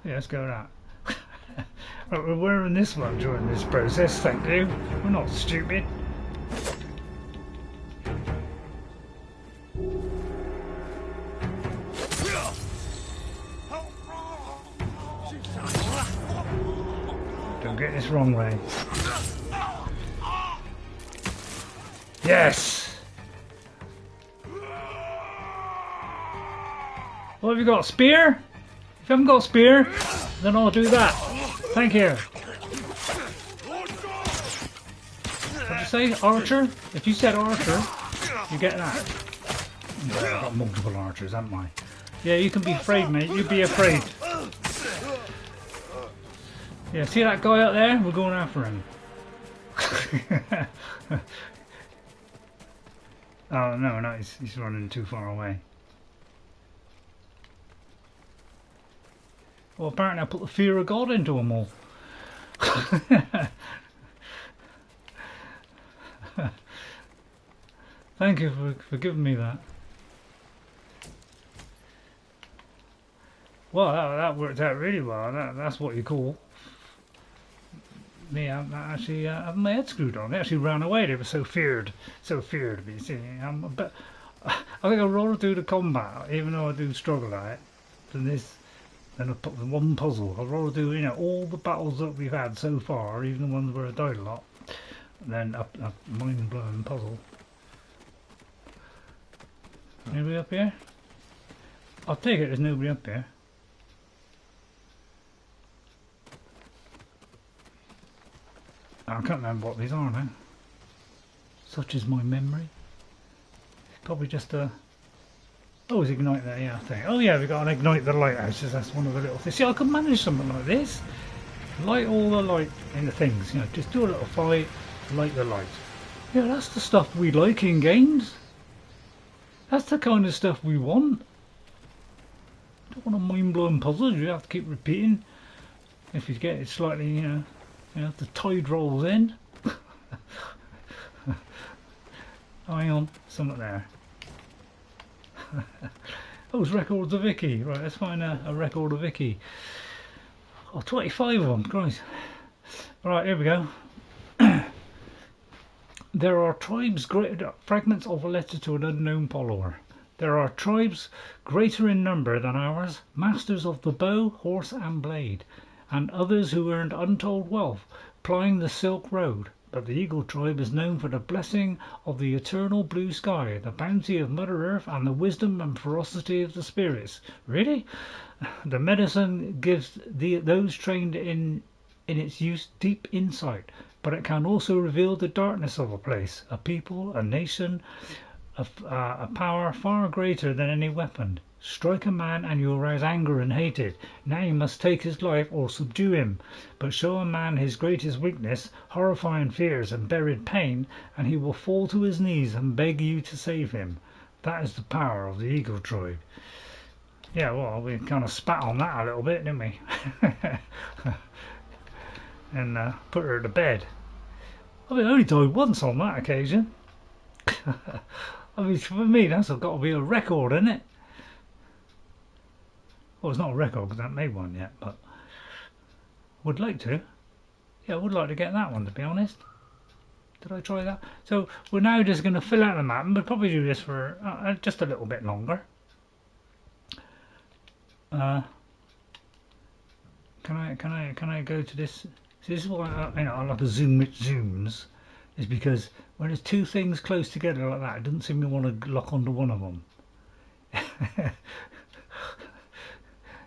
Yeah, let's go that. Right, we're wearing this one during this process, thank you. We're not stupid. Don't get this wrong, Ray. Yes! What have you got? Spear? If you haven't got a spear, then I'll do that. Thank you. What did you say? Archer? If you said archer, you get that. Yeah, I've got multiple archers, haven't I? Yeah, you can be afraid, mate. You be afraid. Yeah, see that guy up there? We're going after him. Oh, no, he's running too far away. Well, apparently I put the fear of God into them all. Thank you for giving me that. Well, that worked out really well. That's what you call me. I'm actually having my head screwed on. They actually ran away. They were so feared. But you see, but I think I'd rather do the combat, even though I do struggle at it, than this. Then I put the one puzzle. I'd rather do all the battles that we've had so far, even the ones where I died a lot, than a mind-blowing puzzle. Anybody up here? I'll take it. There's nobody up here. I can't remember what these are now. Such is my memory. Probably just a... Oh, it's ignite there, yeah, I think. Oh yeah, we've got to ignite the lighthouses. That's one of the little things. See, I can manage something like this. Light all the light in the things, you know, just do a little fight, light the light. Yeah, that's the stuff we like in games. That's the kind of stuff we want. Don't want a mind-blowing puzzles you have to keep repeating. If you get it slightly, you know, the tide rolls in. Hang on, something there. Oh, it's records of Iki. Right, let's find a record of Iki. Oh, 25 of them, Christ. Right, here we go. There are tribes greater... Fragments of a letter to an unknown follower. There are tribes greater in number than ours, masters of the bow, horse and blade, and others who earned untold wealth, plying the Silk Road. But the Eagle tribe is known for the blessing of the eternal blue sky, the bounty of Mother Earth, and the wisdom and ferocity of the spirits. Really? The medicine gives those trained in its use deep insight, but it can also reveal the darkness of a place, a people, a nation, a power far greater than any weapon. Strike a man and you arouse anger and hatred. Now you must take his life or subdue him. But show a man his greatest weakness, horrifying fears and buried pain, and he will fall to his knees and beg you to save him. That is the power of the Eagle tribe. Yeah, well, we kind of spat on that a little bit, didn't we? And put her to bed. I mean, I only died once on that occasion. I mean, for me, that's got to be a record, isn't it? Well, it's not a record because I haven't made one yet, but would like to. Yeah, I would like to get that one, to be honest. Did I try that? So we're now just going to fill out the map, and we'll probably do this for just a little bit longer. Can I go to this? See, this is why I like to zoom it zooms, is because when there's two things close together like that, it doesn't seem to want to lock onto one of them.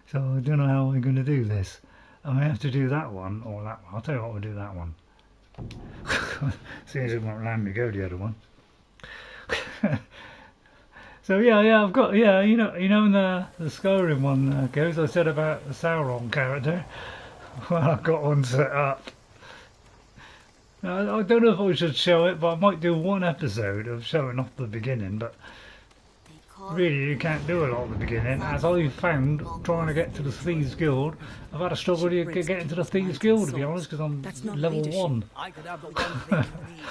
So I don't know how we're going to do this. I may have to do that one or that one. I'll tell you what, we'll do that one. See as it won't let me go the other one. So yeah, I've got you know in the Skyrim one goes. I said about the Sauron character. Well, I've got one set up. Now, I don't know if I should show it, but I might do one episode of showing off the beginning. But really, you can't do a lot at the beginning. As I found trying to get to the Thieves Guild, I've had a struggle to get into the Thieves Guild, to be honest, because I'm level 1. I could have the one thing you need.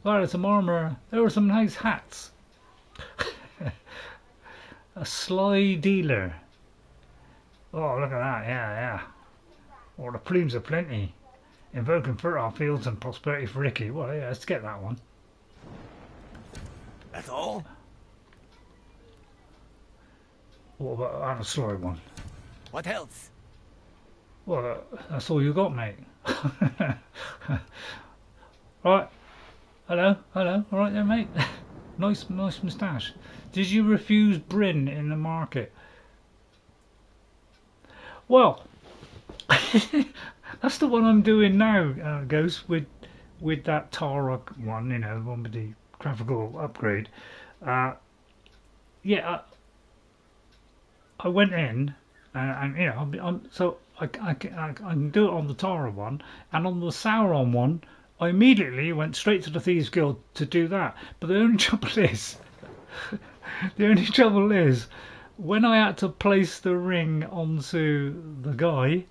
Well, there's some armour. There were some nice hats. A sly dealer. Oh, look at that. Yeah. Oh, the plumes are plenty. Invoking fertile fields and prosperity for Iki. Well, yeah, let's get that one. That's all? What about a sly one? What else? Well, that's all you got, mate. Right. Hello. All right there, mate. Nice moustache. Did you refuse Bryn in the market? Well, that's the one I'm doing now, Ghost, with that Tara one, you know, the one with the graphical upgrade. Yeah, I went in, and you know, so I can do it on the Tara one, and on the Sauron one, I immediately went straight to the Thieves Guild to do that. But the only trouble is, when I had to place the ring onto the guy,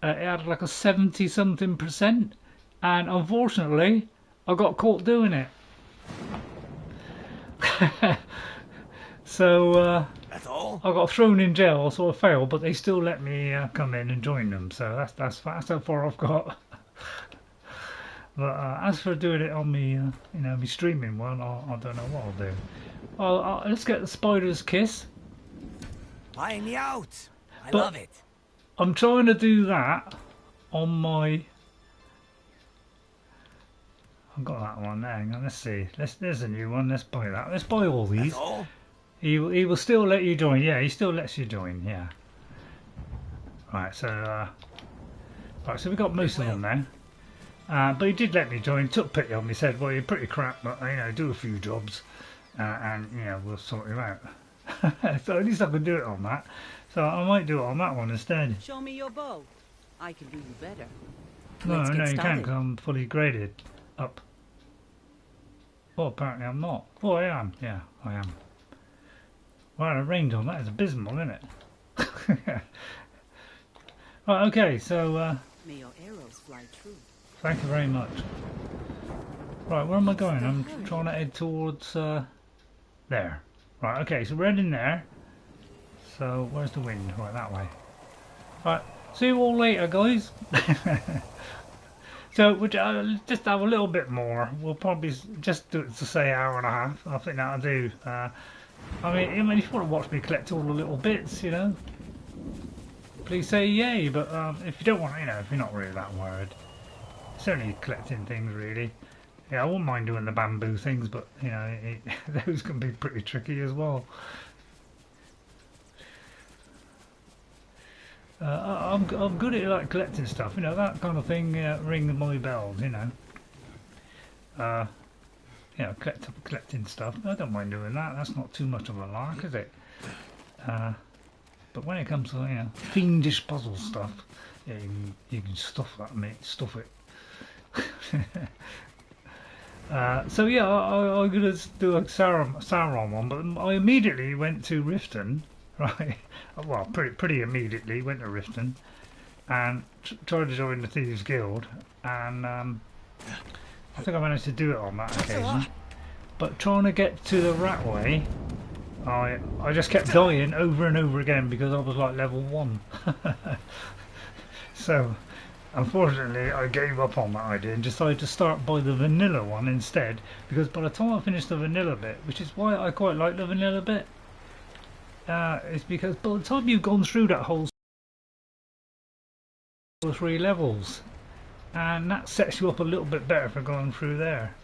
it had like a 70-something%, and unfortunately, I got caught doing it. So That's all? I got thrown in jail, so I failed, but they still let me come in and join them. So that's how far I've got. But as for doing it on me, you know, me streaming one, I don't know what I'll do. Let's get the Spider's Kiss. Buy me out. I But- love it. I'm trying to do that on my... I've got that one there. Hang on, let's see. There's a new one. Let's buy that. Let's buy all these. That's all? He will still let you join. Yeah, he still lets you join. Yeah. Right. So we've got most of them now. But he did let me join, took pity on me, said, well, you're pretty crap, but, you know, do a few jobs, and, you know, we'll sort you out. So at least I could do it on that. So I might do it on that one instead. Show me your bow. I can do you better. No, Let's get no, you can't, started. because I'm fully graded up. Well, apparently I'm not. Oh, I am. Yeah, I am. Well, the range on that is abysmal, isn't it? Right, okay, so, May your arrows fly true. thank you very much. Right, where am I going? I'm trying to head towards, there. Right, okay, so we're heading there. So, where's the wind? Right, that way. Right, see you all later, guys. So, we'll just have a little bit more. We'll probably just do it to say hour and a half. I think that'll do. I mean, if you want to watch me collect all the little bits, you know, please say yay. But if you don't want, you know, if you're not really that worried, it's only collecting things really. Yeah, I wouldn't mind doing the bamboo things, but you know, those can be pretty tricky as well. I'm good at like collecting stuff, you know, that kind of thing. Ring my bells, you know. You know, collecting stuff. I don't mind doing that. That's not too much of a lark, is it? But when it comes to, you know, fiendish puzzle stuff, yeah, you can stuff that, mate. Stuff it. So yeah, I'm gonna do a Sauron one, but I immediately went to Riften, right? Well, pretty immediately went to Riften and tried to join the Thieves Guild, and I think I managed to do it on that occasion. But trying to get to the Ratway, I just kept dying over and over again because I was like level 1. So unfortunately I gave up on that idea and decided to start by the vanilla one instead, because by the time I finished the vanilla bit, which is why I quite like the vanilla bit, it's because by the time you've gone through that whole 3 levels, and that sets you up a little bit better for going through there.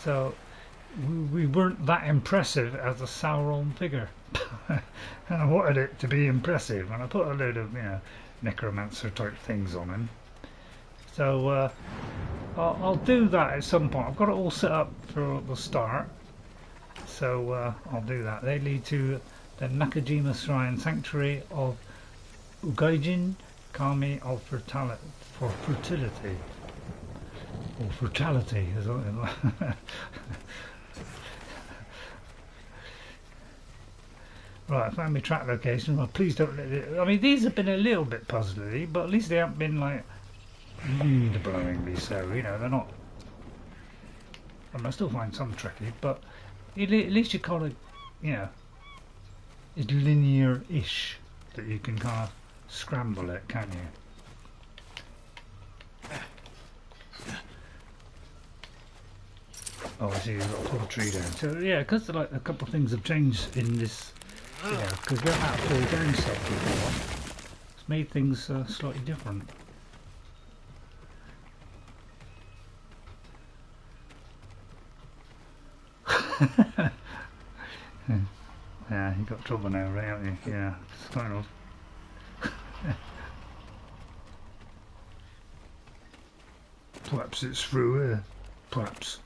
So we weren't that impressive as a Sauron figure. And I wanted it to be impressive, and I put a load of, you know, necromancer type things on him. So I'll do that at some point. I've got it all set up for the start, so I'll do that. They lead to the Nakajima Shrine Sanctuary of Ugaijin, Kami of fertility, or frugality, as well. Right, I found my track location. Well, please don't let it. I mean, these have been a little bit puzzly, but at least they haven't been like mind-blowingly so. You know, they're not. I mean, I still find some tricky, but at least you kind of, you know, it's linear-ish that you can kind of scramble it, can't you? Oh, I see, you've got to pull a tree down. So yeah, because like a couple of things have changed in this. Yeah, because we haven't had to pull down stuff before. It's made things slightly different. Yeah, you got trouble now, right, haven't you? Yeah, it's kind of. Perhaps it's through here. Perhaps.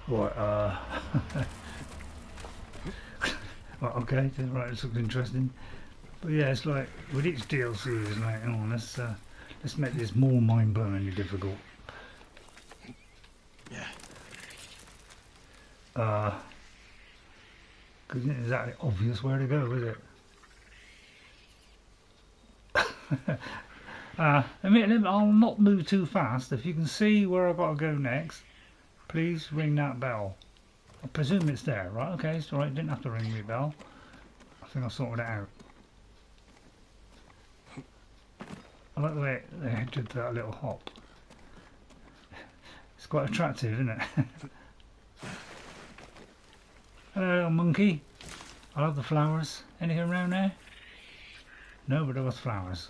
What, well, okay, right, this looks interesting. But yeah, it's like, with each DLC, it's like, oh, let's make this more mind-blowingly difficult. Yeah. Because it isn't exactly obvious where to go, is it? I mean, I'll not move too fast. If you can see where I've got to go next, please ring that bell. I presume it's there, right? Okay, it's alright, didn't have to ring the bell. I think I sorted it out. I like the way they did that little hop. It's quite attractive, isn't it? Hello, little monkey. I love the flowers. Anything around there? No, but there was flowers.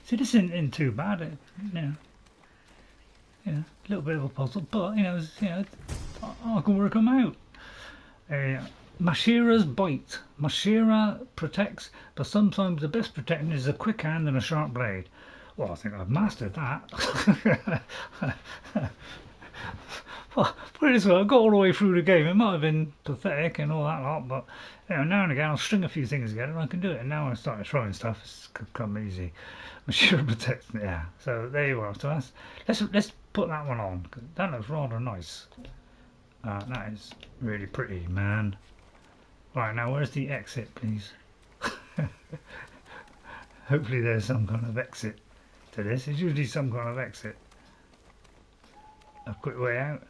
See, this isn't too bad, you know, a little bit of a puzzle, but you know, I can work them out. Mashira's bite. Mashira protects, but sometimes the best protection is a quick hand and a sharp blade. Well, I think I've mastered that. Well, put it this way, I got all the way through the game. It might have been pathetic and all that lot, but you know, now and again I'll string a few things together and I can do it. And now I started throwing stuff, it's come easy. Mashira protects, yeah. So there you are. So let's put that one on. That looks rather nice. That is really pretty, man. Right, now where's the exit, please? Hopefully there's some kind of exit to this. There's usually some kind of exit. A quick way out.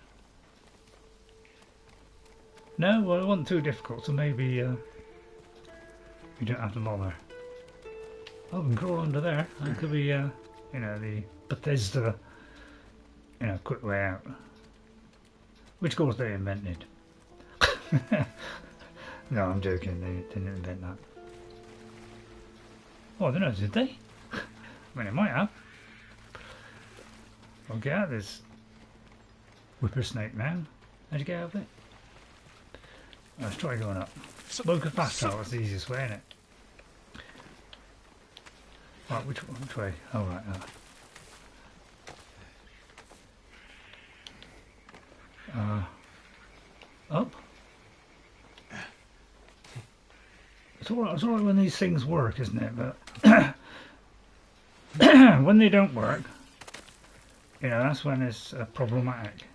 No, well, it wasn't too difficult, so maybe you don't have to bother. Oh, we can crawl under there. That could be, you know, the Bethesda, you know, quick way out. Which, of course, they invented. No, I'm joking. They didn't invent that. Oh, I don't know, did they? I mean, they might have. I'll get out of this whippersnake now. How'd you get out of it? Let's try going up. Smoke a fast travel, that's the easiest way, isn't it? Right, which way? Oh, right. Up. It's alright when these things work, isn't it? But when they don't work, you know, that's when it's problematic.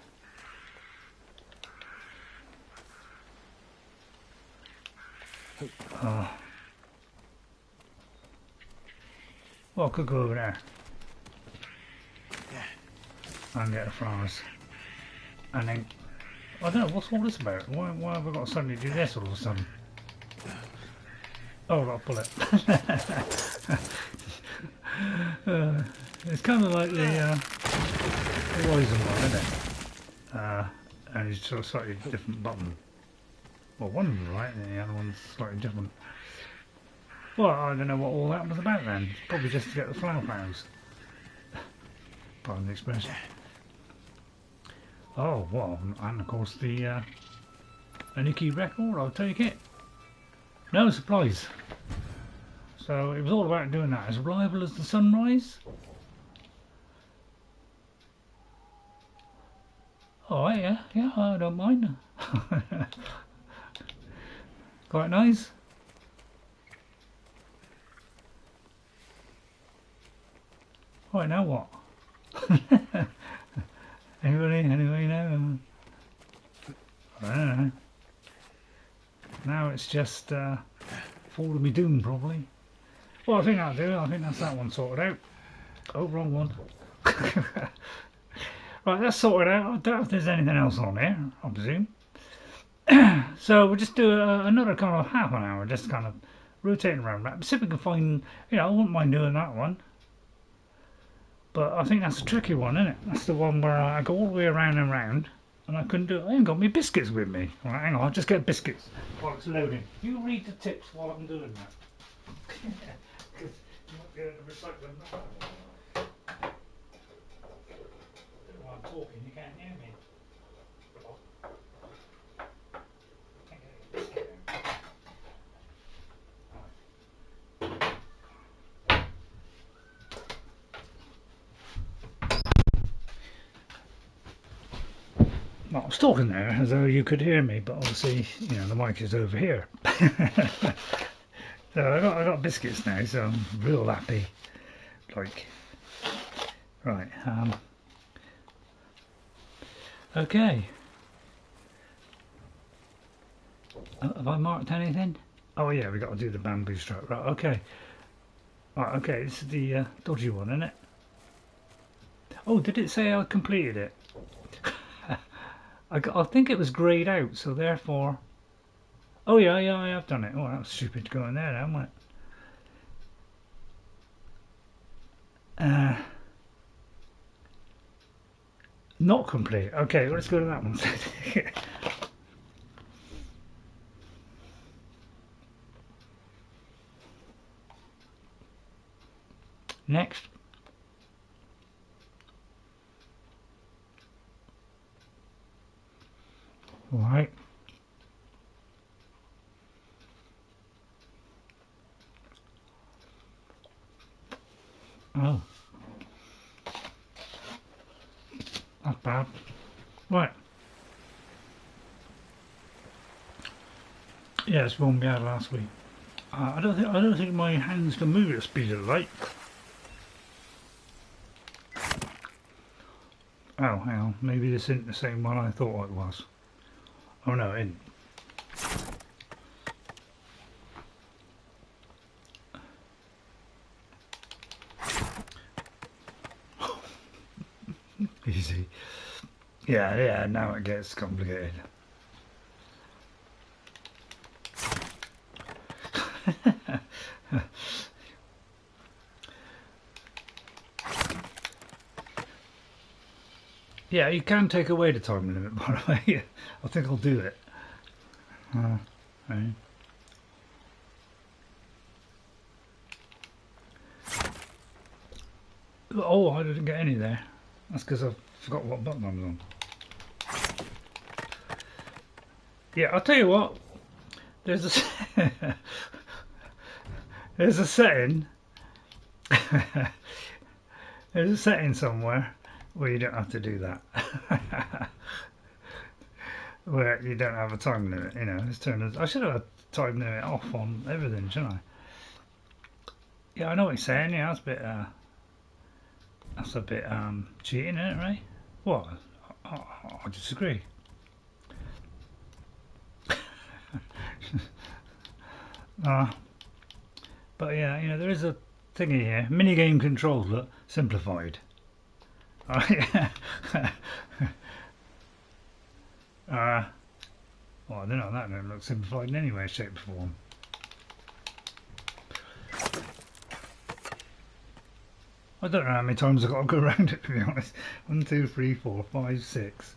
Well, I could go over there and get the flowers, and then I don't know what's all this about. Why have I got to suddenly do this all of a sudden? Oh, I'll pull it. It's kind of like the Horizon one, isn't it? And it's sort of slightly different button. Well, one's right and the other one's slightly different. Well, I don't know what all that was about then. It's probably just to get the flower flowers. Pardon the expression. Oh, well, and of course the an Iki record, I'll take it. No supplies. So it was all about doing that. As reliable as the sunrise. Alright, yeah, I don't mind. Quite nice. Right, now what? Anybody know? I don't know. Now it's just fall to me doom, probably. Well, I think that'll do. I think that's that one sorted out. Oh, wrong one. Right, that's sorted out. I doubt if there's anything else on here, I presume. So we'll just do another kind of half an hour, just kind of rotating around that. See if we can find, you know, I wouldn't mind doing that one. But I think that's a tricky one, isn't it? That's the one where I go all the way around and round, and I couldn't do it. I ain't got my biscuits with me. Right, hang on, I'll just get biscuits while it's loading. You read the tips while I'm doing that. Because you might be able to recite them now. While I'm talking, you can't hear me. Well, I was talking there as though you could hear me, but obviously, you know, the mic is over here. So I got biscuits now, so I'm real happy. Like, right, okay. Have I marked anything? Oh yeah, we got to do the bamboo stroke. Right, okay. Right, okay. This is the dodgy one, isn't it? Oh, did it say I completed it? I think it was greyed out, so therefore. Oh yeah, I have done it. Oh, that was stupid to go in there, now, wasn't it? Not complete. Okay, well, let's go to that one. Next. All right. bad. Right. Yeah, it's one we had last week. I don't think my hands can move at the speed of light. Oh, hang on. Maybe this isn't the same one I thought it was. Oh no, it isn't. Easy. Yeah, now it gets complicated. Yeah, you can take away the time limit, by the way. I think I'll do it. Right. Oh, I didn't get any there. That's because I forgot what button I was on. Yeah, I'll tell you what. There's a there's a setting. There's a setting somewhere where you don't have to do that. Where you don't have a time limit, you know. It's turned. I should have a time limit off on everything, shouldn't I? Yeah, I know what you're saying. Yeah, that's a bit cheating, isn't it, Ray? What? I disagree. But yeah, you know, there is a thingy here. Minigame controls, look, simplified. Well, I don't know, that don't look simplified in any way, shape or form. I don't know how many times I've got to go around it, to be honest. 1, 2, 3, 4, 5, 6.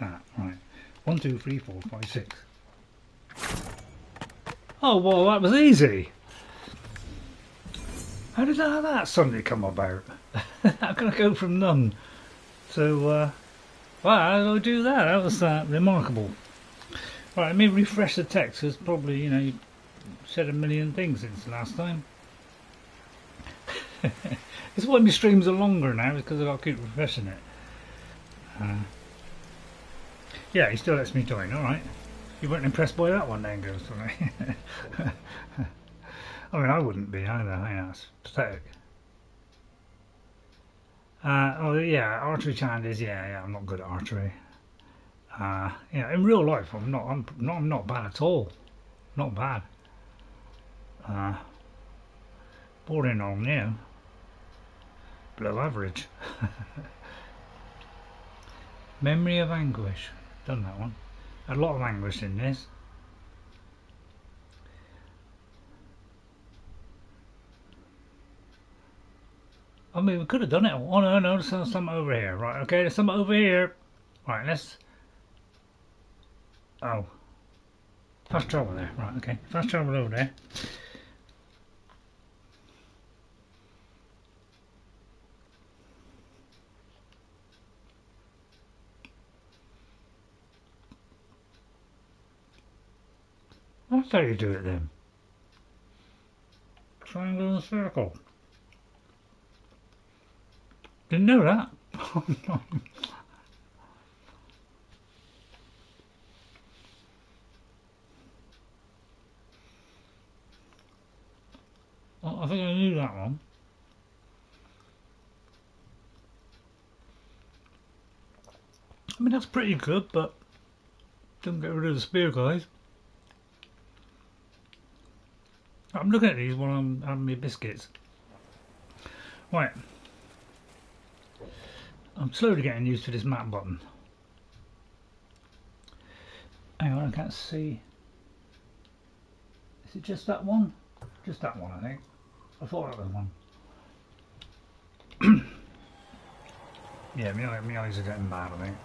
That, right. 1, 2, 3, 4, 5, 6. Oh, well, that was easy. How did that suddenly come about? How can I go from none to, wow, how did I do that? That was remarkable. Right, let me refresh the text, because probably, you know, you said a million things since the last time. It's why my streams are longer now, because I've got to keep refreshing it. Yeah, he still lets me join, alright. You weren't impressed by that one then, Ghost, were you? I mean, I wouldn't be either. I mean, that's pathetic. Oh yeah, archery challenges. Yeah, I'm not good at archery. Yeah, in real life, I'm not bad at all. Not bad. Bordering on, you know, below average. Memory of Anguish. Done that one. A lot of anguish in this. I mean, we could have done it. Oh no, there's something over here. Right, okay, there's something over here. Right, let's. Oh, fast travel there. Right, okay, fast travel over there. That's how you do it then. Triangle and circle. Didn't know that. Oh no. I think I knew that one. I mean, that's pretty good, but don't get rid of the spear, guys. I'm looking at these while I'm having my biscuits. Right. I'm slowly getting used to this map button. Hang on, I can't see. Is it just that one? Just that one, I think. I thought that was one. Yeah, my eyes are getting bad, I think.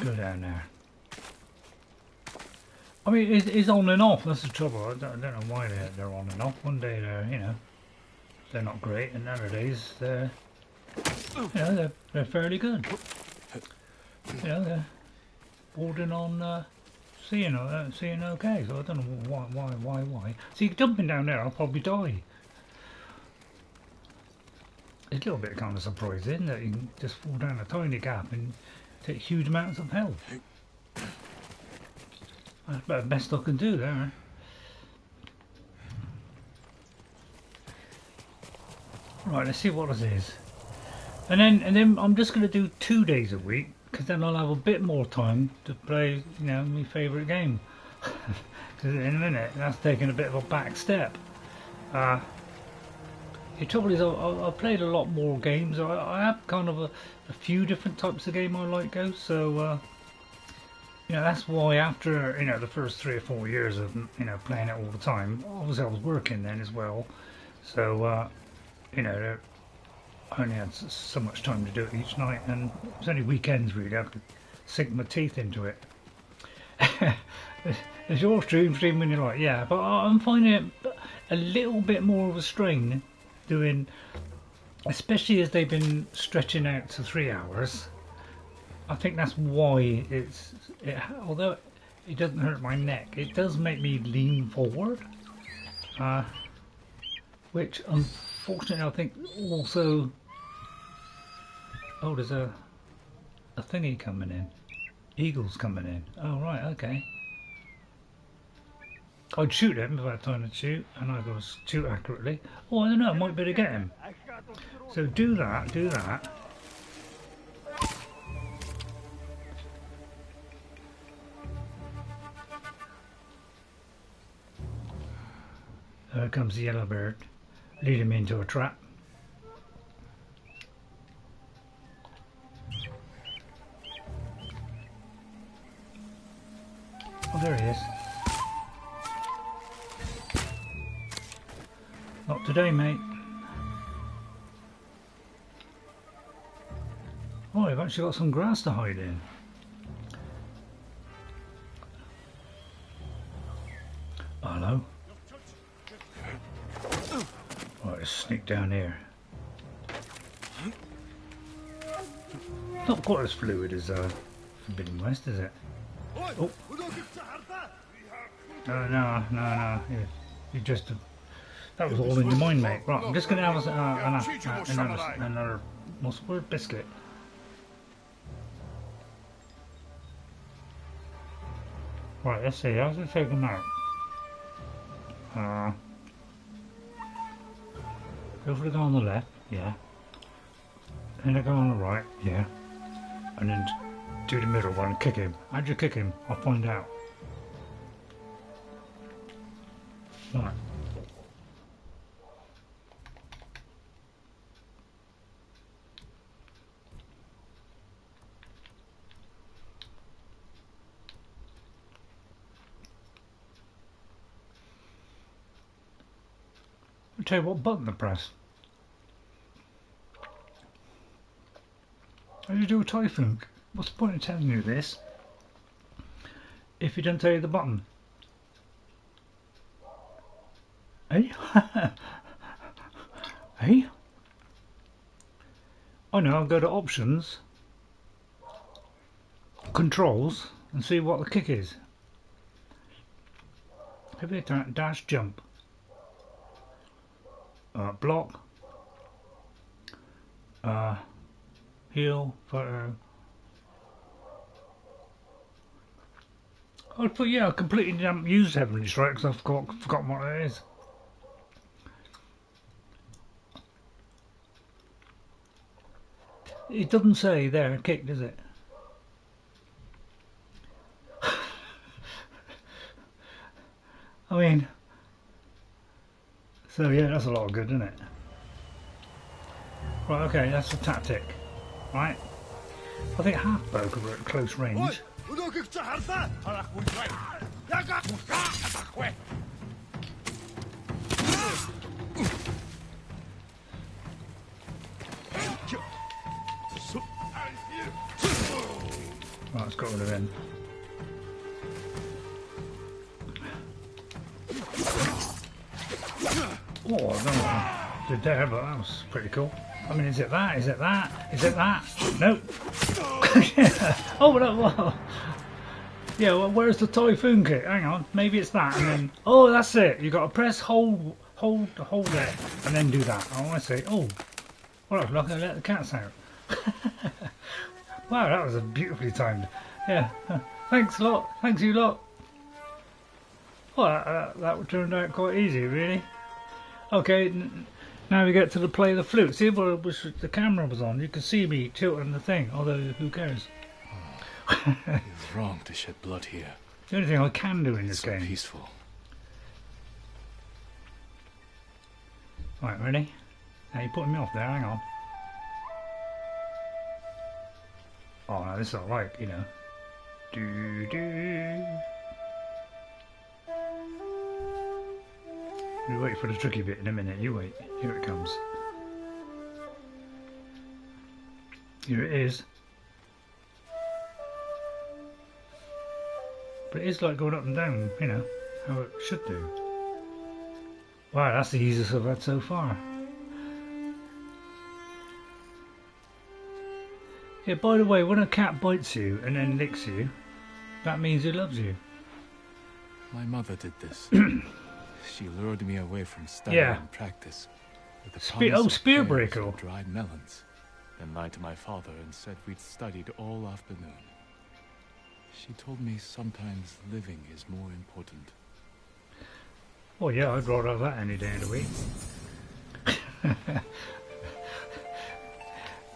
Go down there. I mean, it's on and off. That's the trouble. I don't know why they're on and off. One day they're, you know, they're not great, and other days they're, you know, they're fairly good. You know, they're bordering on seeing okay. So I don't know why. See, jumping down there, I'll probably die. a little bit kind of surprising that you can just fall down a tiny gap and take huge amounts of health. That's about the best I can do there. Right, let's see what this is. And then I'm just going to do 2 days a week, because then I'll have a bit more time to play, you know, my favourite game. Because in a minute, that's taking a bit of a back step. The trouble is, I've played a lot more games. I have kind of a few different types of game I like, Ghost. So, you know, that's why after, you know, the first 3 or 4 years of, you know, playing it all the time, obviously I was working then as well. So, you know, I only had so much time to do it each night, and it was only weekends really. I could sink my teeth into it. It's your stream when you're like, yeah, but I'm finding it a little bit more of a strain doing, especially as they've been stretching out to 3 hours. I think that's why although it doesn't hurt my neck, it does make me lean forward, which unfortunately I think also, oh, there's a thingy coming in, eagle's coming in. Oh right, okay. I'd shoot him if I had time to shoot, and I go shoot accurately. Oh, I don't know, I might be able to get him. So do that, do that. There comes the yellow bird. Lead him into a trap. Oh, there he is. Not today, mate. Oh, I've actually got some grass to hide in. Hello. Right, let's sneak down here. Not quite as fluid as Forbidden West, is it? Oh. No. You just... that was all in your mind, mate. Right, I'm just going to have another what's the word? Biscuit. Right, let's see. How's it take them out? Go for the guy on the left, yeah. Then the guy on the right, yeah. And then do the middle one and kick him. How'd you kick him? I'll find out. Right. I'll tell you what button to press. How do you do a typhoon? What's the point of telling you this if you don't tell you the button? Eh? Eh? I know, I'll go to options, controls, and see what the kick is. Maybe dash jump. Block. Heal, photo. I'd put, yeah, I completely didn't use Heavenly Strike because I've forgotten what it is. It doesn't say there, kick, does it? I mean, so yeah, that's a lot of good, isn't it? Right, okay, that's the tactic. Right? I think half bow could work at close range. Right, let's get rid of him. Oh, I don't know what I did there, but that was pretty cool. I mean, is it that? Is it that? Is it that? Nope. Oh, no, yeah, well, where's the typhoon kick? Hang on, maybe it's that, and then... Oh, that's it. You got to press, hold it, and then do that. Oh, I see. Oh, Well, look, I let the cats out. Wow, that was a beautifully timed. Yeah, thanks a lot. Thanks you lot. Well, that turned out quite easy, really. Okay, now we get to the play of the flute. See, if the camera was on, you could see me tilting the thing, although who cares? It's wrong to shed blood here. The only thing I can do in this It's so game. peaceful. Right, ready? Now you're putting me off there, hang on. Oh, no, this is alright, you know. Do do. You wait for the tricky bit in a minute, you wait. Here it comes. Here it is. But it is like going up and down, you know, how it should do. Wow, that's the easiest I've had so far. Yeah, by the way, when a cat bites you and then licks you, that means it loves you. My mother did this. She lured me away from study and practice with the promise of spear berries breaker. and dried melons. Then lied to my father and said we'd studied all afternoon. She told me sometimes living is more important. Oh yeah, I'd rather have that any day of the week.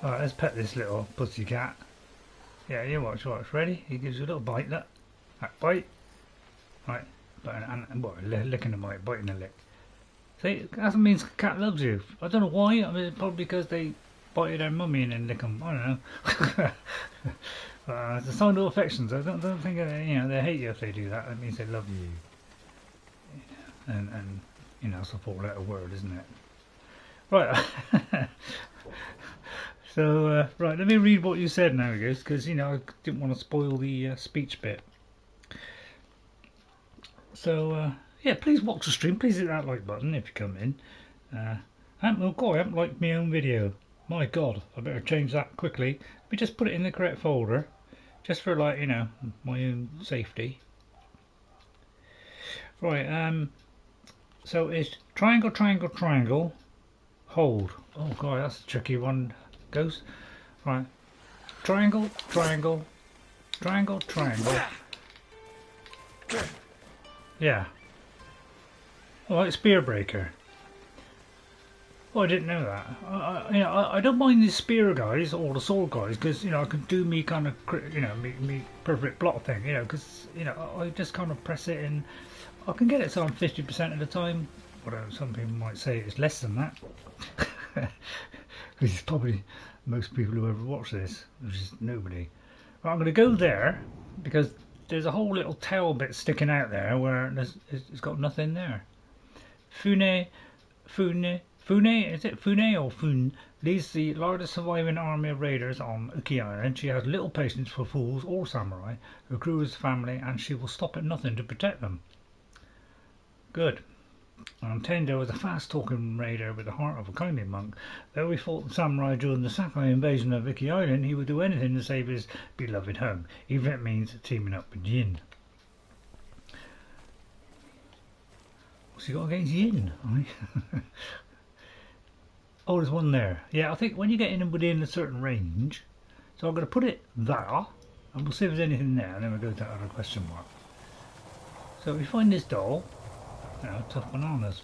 Alright, let's pet this little pussy cat. Yeah, you watch. Ready? He gives you a little bite, look. That bite. Right. And what, licking the bite, biting the lick. See, that means the cat loves you. I don't know why. I mean, probably because they bited their mummy and then lick them. I don't know. It's a sign of affection. So I don't think they hate you if they do that. That means they love you. And you know, it's a four-letter word, isn't it? Right. So right, let me read what you said now, guys, because you know I didn't want to spoil the speech bit. So yeah, please watch the stream. Please hit that like button if you come in. I haven't liked my own video. My God, I better change that quickly. Let me just put it in the correct folder, just for like you know my own safety. Right. So it's triangle, triangle, triangle. Hold. Oh God, that's a tricky one. Ghost. Right. Triangle, triangle, triangle, triangle. Yeah. Oh, it's spear breaker. Oh, I didn't know that. I don't mind the spear guys or the sword guys because you know I can do me kind of me perfect block thing. You know because you know I just kind of press it and I can get it so I'm 50% of the time. Although some people might say it's less than that. Because it's probably most people who ever watch this, which is nobody. Well, I'm going to go there because there's a whole little tail bit sticking out there where it's got nothing there. Fune, is it Fune or Fun? Leads the largest surviving army of raiders on Iki Island. She has little patience for fools or samurai. Her crew is family and she will stop at nothing to protect them. Good. Tendo was a fast-talking raider with the heart of a kindly monk. Though he fought the samurai during the Saki invasion of Iki Island, he would do anything to save his beloved home, even if it means teaming up with Yin. What's he got against Yin? Oh, there's one there. Yeah, I think when you get in within a certain range, so I'm going to put it there, and we'll see if there's anything there, and then we'll go to that other question mark. So we find this doll. You know, tough bananas.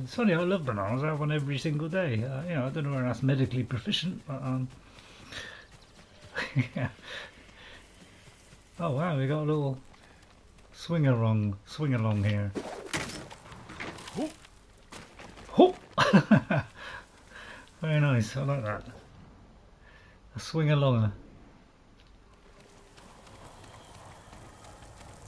It's funny, I love bananas. I have one every single day. You know, I don't know whether that's medically proficient, but yeah. Oh wow, we got a little swing along here. Oh. Very nice. I like that. A swing along.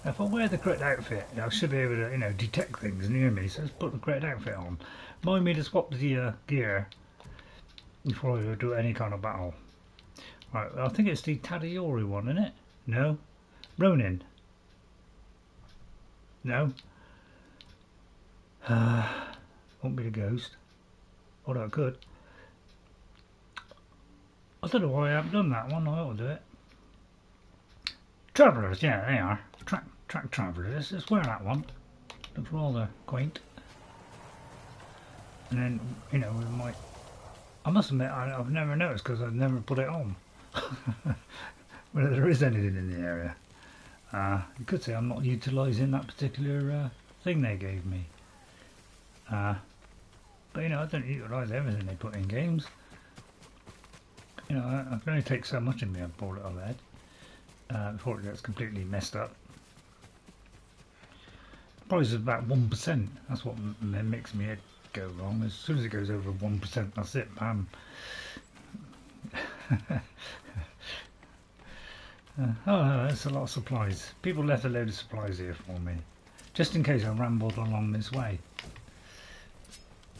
If I wear the correct outfit, I should be able to, you know, detect things near me. So let's put the correct outfit on. Mind me to swap the gear before I do any kind of battle. Right, I think it's the Tadayori one, isn't it? No. Ronin. No. Won't be the ghost. Although I could. I don't know why I haven't done that one. I ought to do it. Travellers, yeah, they are. Track travellers. Let's wear that one. Looks rather quaint. and then we might. I must admit, I've never noticed because I've never put it on. Whether there is anything in the area. You could say I'm not utilising that particular thing they gave me. But I don't utilise everything they put in games. I can only take so much in my poor little head before it gets completely messed up. Probably is about 1%. That's what makes my head go wrong. As soon as it goes over 1%, that's it. Bam. Oh no, that's a lot of supplies. People left a load of supplies here for me, just in case I rambled along this way.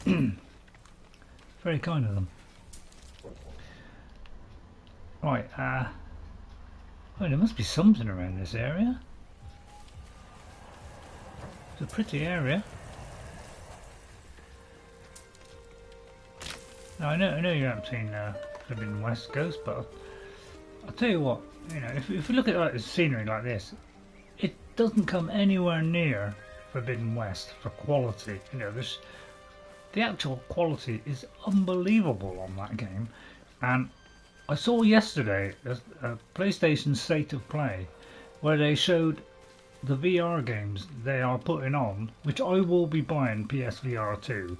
Very kind of them. Right, oh, there must be something around this area. It's a pretty area. Now, I know you haven't seen Forbidden West Ghost, but I'll tell you what, if you look at the scenery like this, it doesn't come anywhere near Forbidden West for quality. The actual quality is unbelievable on that game, and I saw yesterday a PlayStation State of Play where they showed the VR games they are putting on, which I will be buying PSVR 2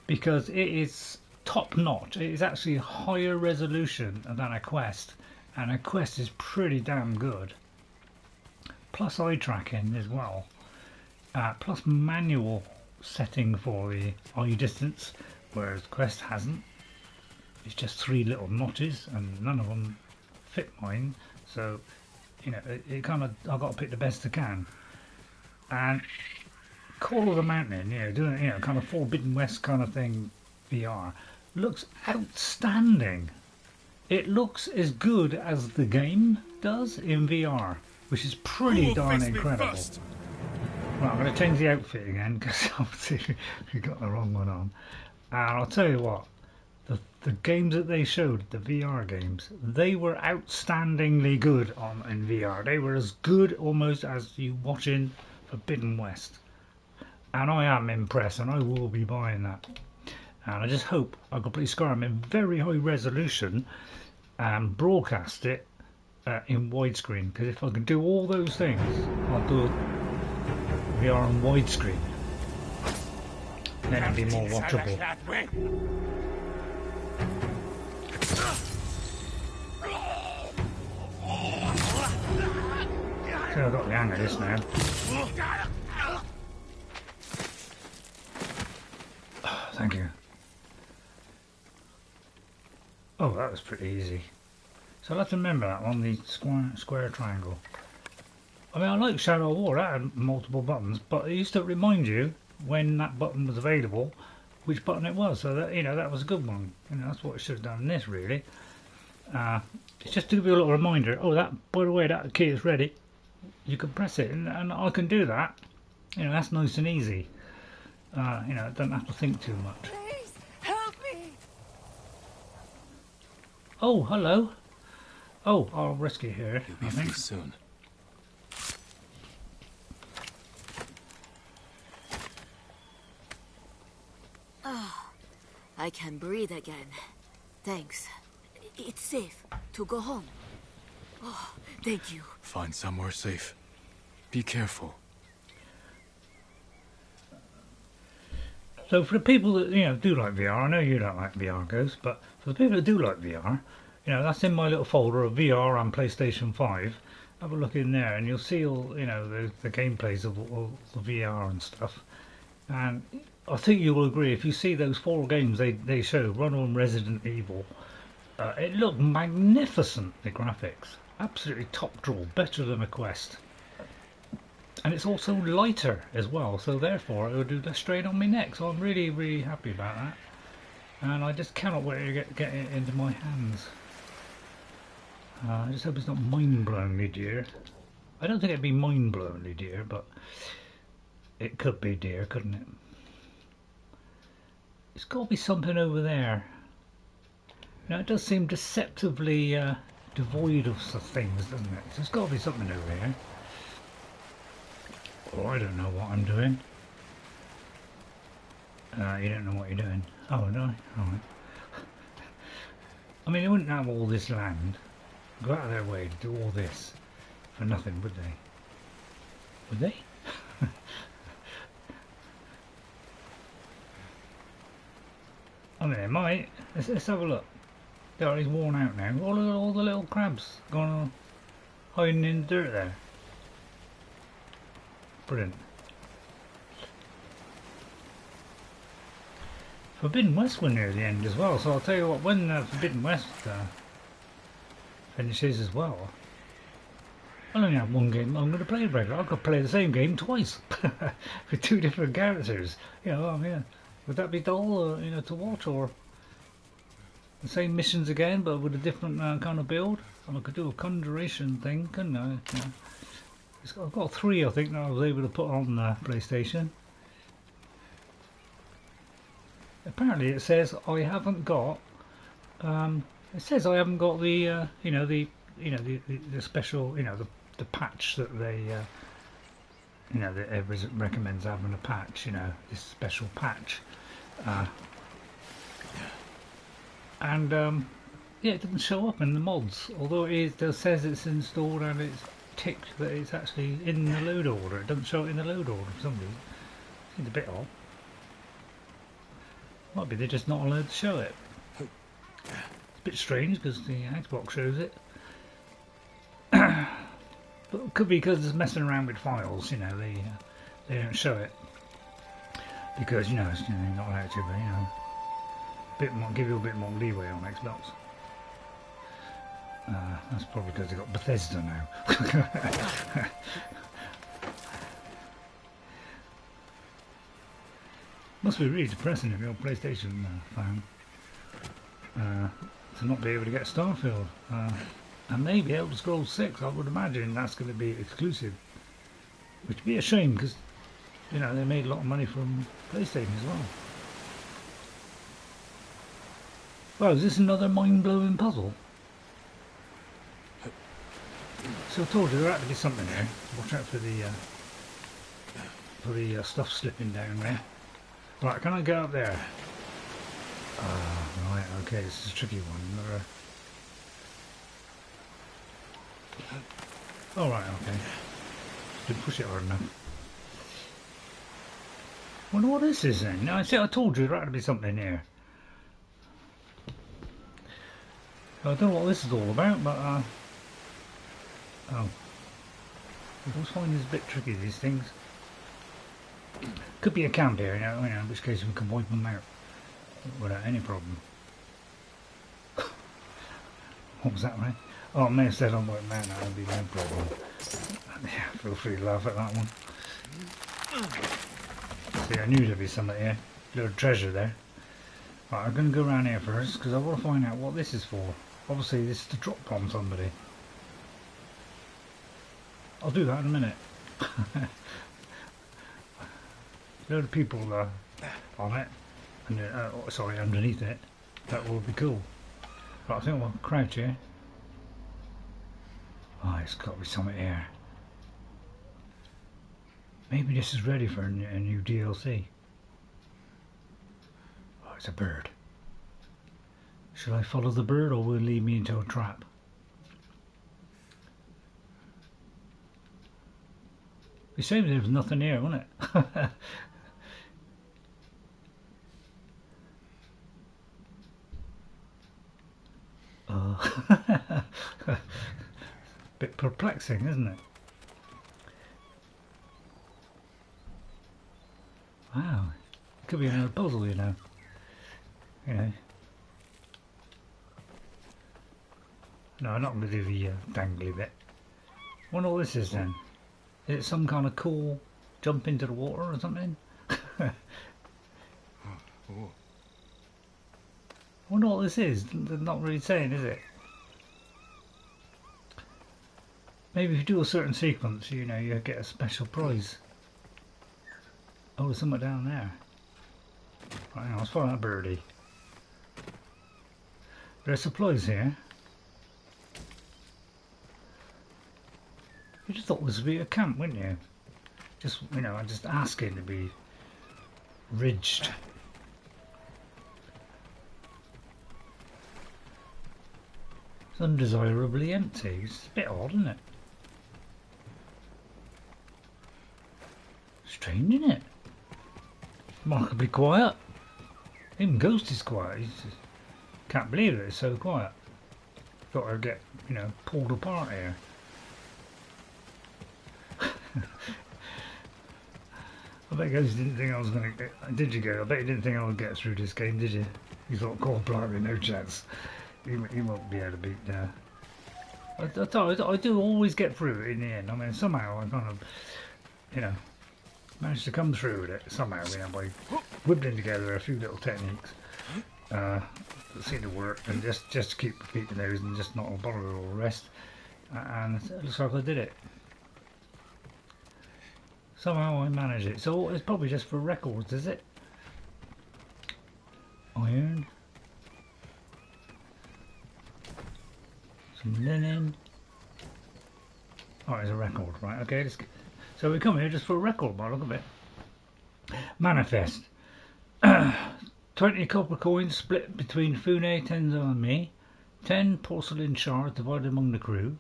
because it is top notch. It is actually higher resolution than a Quest, and a Quest is pretty damn good. Plus eye tracking as well, plus manual setting for the eye distance, whereas Quest hasn't. It's just 3 little notches and none of them fit mine, so it kind of, I've got to pick the best I can. And Call of the Mountain, doing kind of Forbidden West kind of thing VR looks outstanding. It looks as good as the game does in VR, which is pretty darn incredible. Right, I'm going to change the outfit again because obviously we got the wrong one on. And I'll tell you what, the games that they showed, the VR games, they were outstandingly good in VR. They were as good almost as you watching Forbidden West. And I am impressed, and I will be buying that. And I just hope I can play Skyrim in very high resolution and broadcast it in widescreen. Because if I can do all those things, I'll do VR on widescreen. Then it'll be more watchable. So I've got the hang of this now. Thank you. Oh, that was pretty easy. So I'll have to remember that on the square triangle. I mean, I like Shadow of War, that had multiple buttons, but it used to remind you when that button was available, which button it was. So that that was a good one. That's what it should have done in this, really. It's just to give you a little reminder. Oh, that, by the way, that key is ready. You can press it, and I can do that. That's nice and easy. I don't have to think too much. Please help me. Oh, hello. Oh, I'll rescue her. You'll be free soon. I can breathe again. Thanks. It's safe to go home. Oh, thank you. Find somewhere safe. Be careful. So for the people that do like VR, I know you don't like VR, Ghost, but for the people that do like VR, that's in my little folder of VR and PlayStation 5. Have a look in there, and you'll see all the gameplays of all the VR and stuff. And I think you will agree, if you see those 4 games they show, run on Resident Evil, it looked magnificent, the graphics. Absolutely top draw, better than a Quest. And it's also lighter as well, so therefore it will do less strain on my neck. So I'm really, really happy about that. And I just cannot wait to get it into my hands. I just hope it's not mind-blowingly dear. I don't think it'd be mind-blowingly dear, but it could be dear, couldn't it? It's got to be something over there. It does seem deceptively devoid of things, doesn't it? So there's got to be something over here. Oh, I don't know what I'm doing. You don't know what you're doing. Oh, no. Alright. I mean, they wouldn't have all this land. Go out of their way to do all this for nothing, would they? Would they? I mean, they might. Let's have a look. They're already worn out now. All the little crabs going on, hiding in the dirt there. Brilliant. Forbidden West were near the end as well, so I'll tell you what, when Forbidden West finishes as well, I'll only have one game I'm going to play regular. I could play the same game twice with two different characters. You know, I mean, would that be dull, or, you know, to watch, or the same missions again but with a different kind of build? And I could do a conjuration thing, couldn't I? You know, I've got 3, I think, that I was able to put on PlayStation. Apparently, it says I haven't got. It says I haven't got the the special, the patch that they that everyone recommends having a patch. You know, this special patch. And yeah, it doesn't show up in the mods, although it says it's installed and it's ticked that it's actually in the load order. It doesn't show it in the load order for some reason. Seems a bit odd. Might be they're just not allowed to show it. It's a bit strange because the Xbox shows it. But it could be because it's messing around with files, you know, they don't show it. Because, you know, it's, you're not allowed to, but, you know, bit more, give you a bit more leeway on Xbox. That's probably because they've got Bethesda now. Must be really depressing if you're a PlayStation fan to not be able to get Starfield. And maybe Elder Scrolls 6, I would imagine that's going to be exclusive. Which would be a shame because, you know, they made a lot of money from PlayStation as well. Well, is this another mind-blowing puzzle? So I told you there had to be something there. Watch out for the stuff slipping down there. Right, can I go up there? Right, okay, this is a tricky one. Alright, okay. Didn't push it hard enough. Wonder what this is then? I told you there had to be something here. I don't know what this is all about, but oh. I always find this a bit tricky, these things. Could be a camp here, you know, in which case we can wipe them out without any problem. What was that, right? Oh, I may have said on wipe them out, that would be no problem. Yeah, feel free to laugh at that one. See, I knew there'd be something here. Little treasure there. Right, I'm going to go around here first, because I want to find out what this is for. Obviously, this is to drop on somebody. I'll do that in a minute. There are people on it, and sorry, underneath it. That will be cool. Right, I think we'll crouch here. Oh, it's got to be something here. Maybe this is ready for a new DLC. Oh, it's a bird. Shall I follow the bird, or will it lead me into a trap? It'd be shame there was nothing here, wouldn't it? Bit perplexing, isn't it? Wow, it could be another puzzle, you know. No, I'm not going to do the dangly bit. What all this is then? Is it some kind of cool jump into the water or something? I wonder what this is. They're not really saying, is it? Maybe if you do a certain sequence, you know, you get a special prize. Oh, there's something down there. Right, hang on, let's follow that birdie. There's supplies here. You just thought this would be a camp, wouldn't you? Just, you know, just asking to be ridged It's undesirably empty. It's a bit odd, isn't it? Strange, isn't it? Remarkably quiet. Even Ghost is quiet. Can't believe it, it's so quiet. Got to get, you know, pulled apart here. I bet Ghost didn't think I was going to get... Did you go? I bet you didn't think I would get through this game, did you? You thought, God, blimey, no chance. He won't be able to beat... I do always get through it in the end. I mean, somehow I kind of, you know, managed to come through with it somehow, you know, by whibbling together a few little techniques that seem to work, and just keep repeating those and just not bother with all the rest. And it looks like I did it. Somehow I managed it. So it's probably just for records, is it? Iron. Some linen. Oh, it's a record, right? Okay, let's get... So we come here just for a record, by the look of it. Manifest. 20 copper coins split between Fune, Tenzo and me. 10 porcelain shards divided among the crew.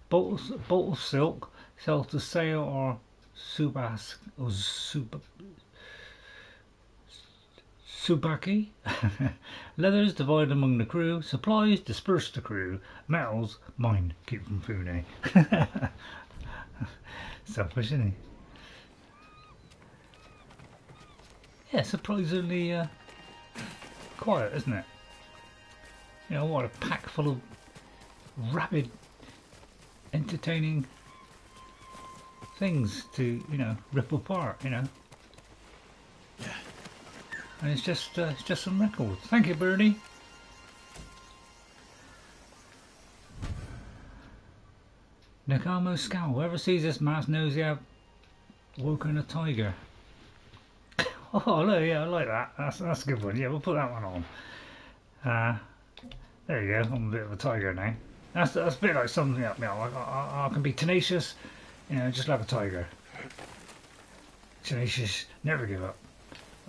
Bolt of silk, sell to Sail or Subas or Subaki. Leathers divided among the crew. Supplies dispersed the crew. Metals mine. Keep from Fune. Selfish, isn't he? Yeah, surprisingly quiet, isn't it? You know, what a pack full of rabid, entertaining things to, you know, rip apart, you know. And it's just some records. Thank you, Bernie. Nakamo scowl. Whoever sees this mask knows you have woken a tiger. Oh, look, yeah, I like that. That's a good one. Yeah, we'll put that one on. There you go. I'm a bit of a tiger now. That's a bit like something up. You know, I can be tenacious, you know, just like a tiger. Tenacious, never give up.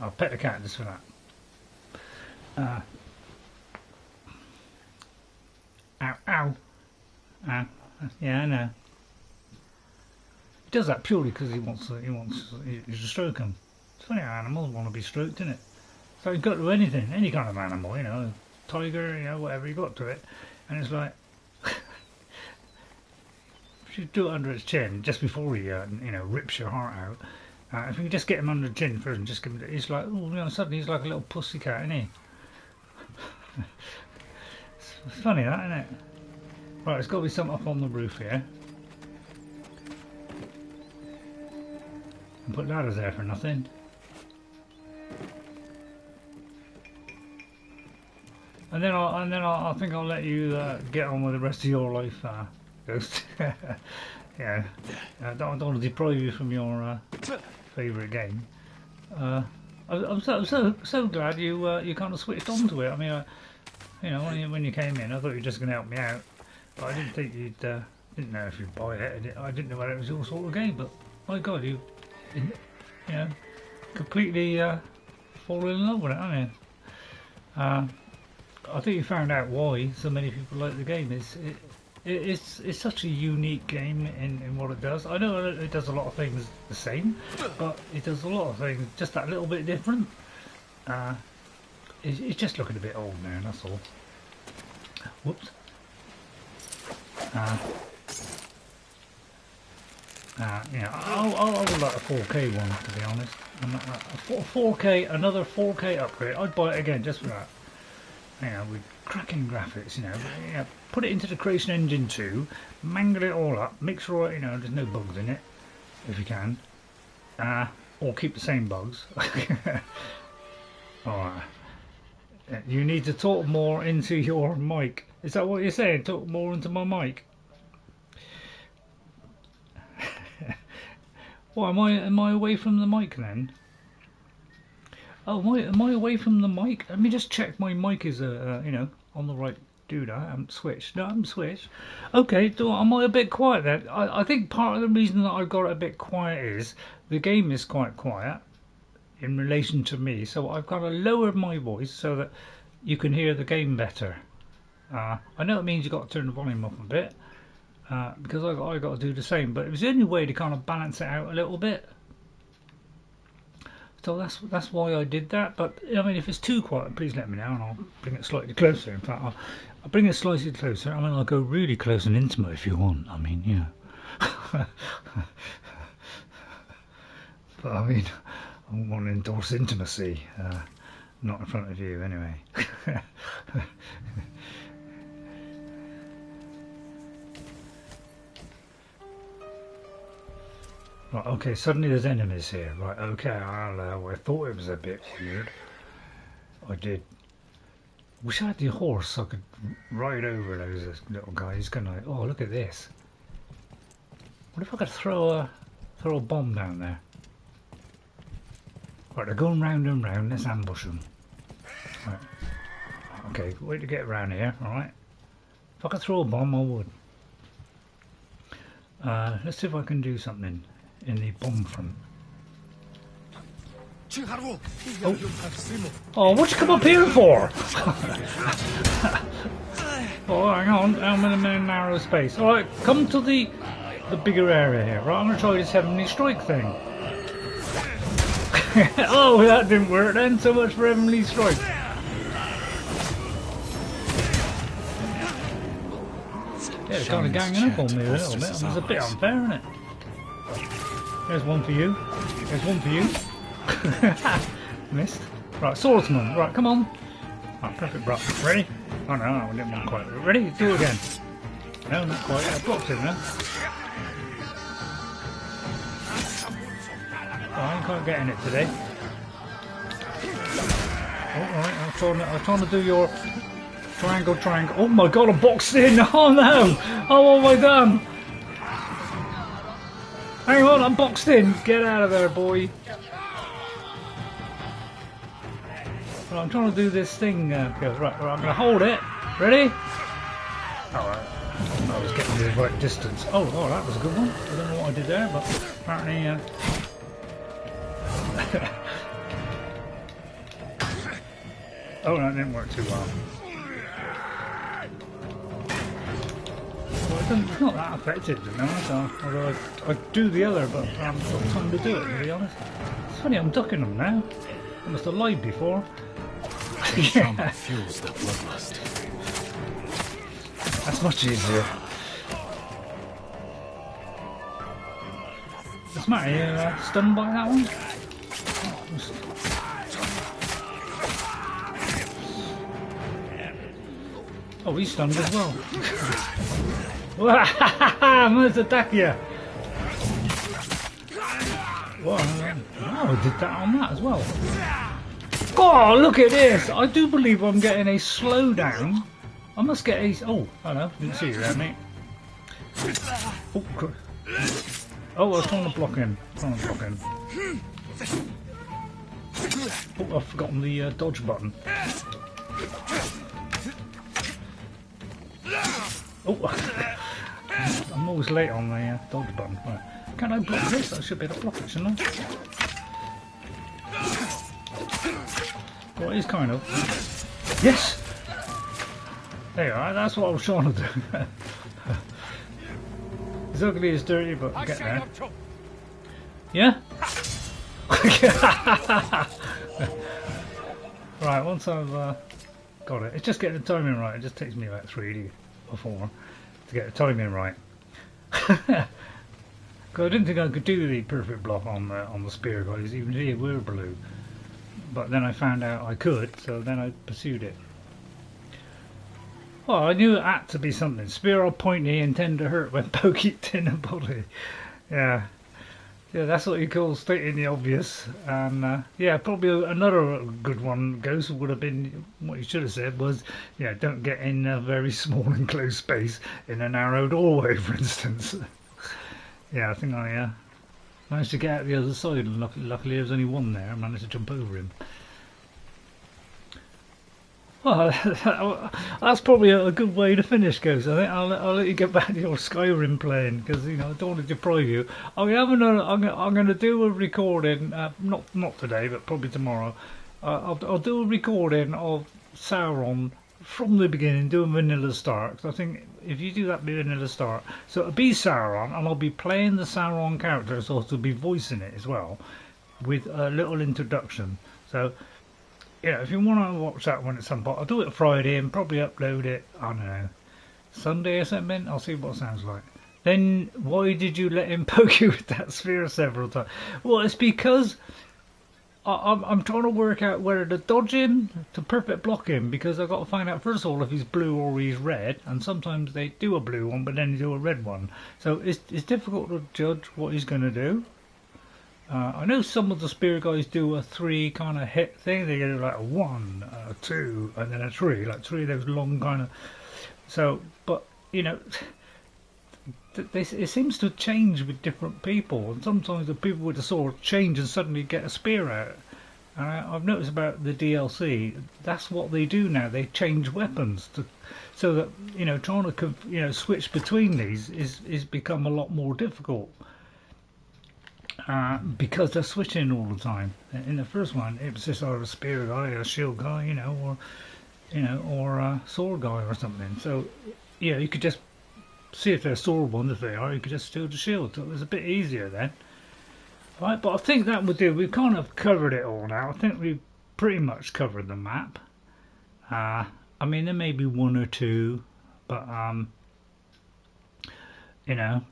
I'll pet the cat just for that. Ow, ow. Yeah, I know. He does that purely because he wants you to stroke him. It's funny how animals want to be stroked, isn't it? So you got to anything, any kind of animal, you know, tiger, you know, whatever you got to it, and it's like, if you do it under its chin just before he, you know, rips your heart out. If you can just get him under the chin first and just give him, he's like, oh, you know, suddenly he's like a little pussycat, isn't he? It's funny that, isn't it? Right, there's got to be something up on the roof here. And put ladders there for nothing. And then I think I'll let you get on with the rest of your life, Ghost. Yeah, I don't want to deprive you from your favourite game. I'm so glad you kind of switched on to it. I mean, you know, when you came in, I thought you were just going to help me out, but I didn't think you'd didn't know if you'd buy it. I didn't know whether it was your sort of game. But my God, you know, completely fallen in love with it, haven't you? I think you found out why so many people like the game. It's such a unique game in what it does. I know it does a lot of things the same, but it does a lot of things just that little bit different. It's just looking a bit old now, that's all. Whoops. Yeah, I would like a 4K one, to be honest. A 4K, another 4K upgrade. I'd buy it again just for that. You know, with cracking graphics, you know, put it into the Creation Engine 2, mangle it all up, make sure, you know, there's no bugs in it, if you can, or keep the same bugs. Alright, you need to talk more into your mic. Is that what you're saying? Talk more into my mic? What, am I away from the mic then? Oh, am I away from the mic? Let me just check my mic is, you know, on the right doodah. I haven't switched. No, I haven't switched. Okay, am I a bit quiet then? I think part of the reason that I got it a bit quiet is the game is quite quiet in relation to me. So I've got to lower my voice so that you can hear the game better. I know it means you've got to turn the volume up a bit, because I got to do the same, but it was the only way to kind of balance it out a little bit. So that's why I did that. But I mean, if it's too quiet, please let me know, and I'll bring it slightly closer. In fact, I'll bring it slightly closer. I mean, I'll go really close and intimate if you want. I mean, yeah. But I mean, I wouldn't want to endorse intimacy, not in front of you, anyway. Right, okay, suddenly there's enemies here. Right, okay, I thought it was a bit weird. I did. Wish I had the horse so I could ride over those little guys, couldn't I? Oh, look at this. What if I could throw a bomb down there? Right, they're going round and round. Let's ambush them. Right. Okay, wait to get around here, alright? If I could throw a bomb, I would. Let's see if I can do something in the bomb front. Oh, what'd you come up here for? Oh, hang on, I'm in a narrow space. Alright, come to the bigger area here. Right, I'm going to try this Heavenly Strike thing. Oh, that didn't work then. So much for Heavenly Strike. Yeah, it's kind of ganging up on me a little bit. It's a bit unfair, isn't it? There's one for you. There's one for you. Missed. Right, swordsman. Right, come on. Right, perfect block. Ready? Oh no, I didn't want quite. Ready? Do it again. No, not quite. I blocked him now. Oh, I ain't quite getting it today. Oh, alright, I'm trying to do your triangle. Oh my god, I'm boxed in! Oh no! Oh, what have I done? Hang on, I'm boxed in! Get out of there, boy! Well, I'm trying to do this thing, right, I'm gonna hold it. Ready? Alright. I was getting to the right distance. Oh, that was a good one. I don't know what I did there, but apparently, oh, that didn't work too well. Well, it's not that effective, to be honest. Although I do the other, but I haven't got time to do it, to be honest. It's funny, I'm ducking them now. I must have lied before. Trauma fuels the bloodlust. That's much easier. What's the matter? You stunned by that one? Oh, he's stunned as well. I'm going to attack you. Well, I did that on that as well. Oh, look at this! I do believe I'm getting a slowdown. I must get a... Oh, hello. Didn't see you there, mate. Oh, I was trying to block him. Oh, I've forgotten the dodge button. Oh, I'm always late on the dodge button. Right. Can I block this? I should be able to block it, shouldn't I? Well, it is kind of. Yes! There you are, that's what I was trying to do. It's ugly, it's dirty, but I'll get there. Yeah? Right, once I've got it, it's just getting the timing right. It just takes me about 3 or 4 to get the timing right. Because I didn't think I could do the perfect block on the spear guys, even if they were blue. But then I found out I could, so then I pursued it. Well, I knew it had to be something. Spear or pointy and tend to hurt when poke it in the body. Yeah, that's what you call stating the obvious. And yeah, probably another good one, Ghost, would have been what you should have said was, yeah, don't get in a very small enclosed space in a narrow doorway, for instance. Yeah, I think I managed to get out the other side, and luckily there was only one there. I managed to jump over him. Well, that's probably a good way to finish, Ghost. I think I'll let you get back to your Skyrim playing, because I don't want to deprive you. I'm going to do a recording, not today, but probably tomorrow. I'll do a recording of Sauron from the beginning, do a vanilla start. 'Cause I think if you do that vanilla start, so it'll be Sauron, and I'll be playing the Sauron character, so I'll be voicing it as well, with a little introduction. So, you know, if you want to watch that one at some point, I'll do it Friday and probably upload it, I don't know, Sunday or something. I'll see what it sounds like. Then, why did you let him poke you with that spear several times? Well, it's because I'm trying to work out whether to dodge him, to perfect block him, because I've got to find out first of all if he's blue or he's red, and sometimes they do a blue one but then they do a red one. So it's difficult to judge what he's going to do. I know some of the spear guys do a 3 kind of hit thing. They do like a 1, a 2, and then a 3, like 3 of those long kind of. So, but you know, it seems to change with different people, and sometimes the people with the sword change and suddenly get a spear out. And I've noticed about the DLC, that's what they do now. They change weapons so that, you know, trying to, you know, switch between these is become a lot more difficult because they're switching all the time. In the first one, it was just either a spear guy, a shield guy, you know, or a sword guy or something. So, yeah, you could just see if they're sword ones. If they are, you could just steal the shield. So it was a bit easier then. Right, but I think that would do. We've kind of covered it all now. I think we've pretty much covered the map. I mean, there may be 1 or 2, but you know,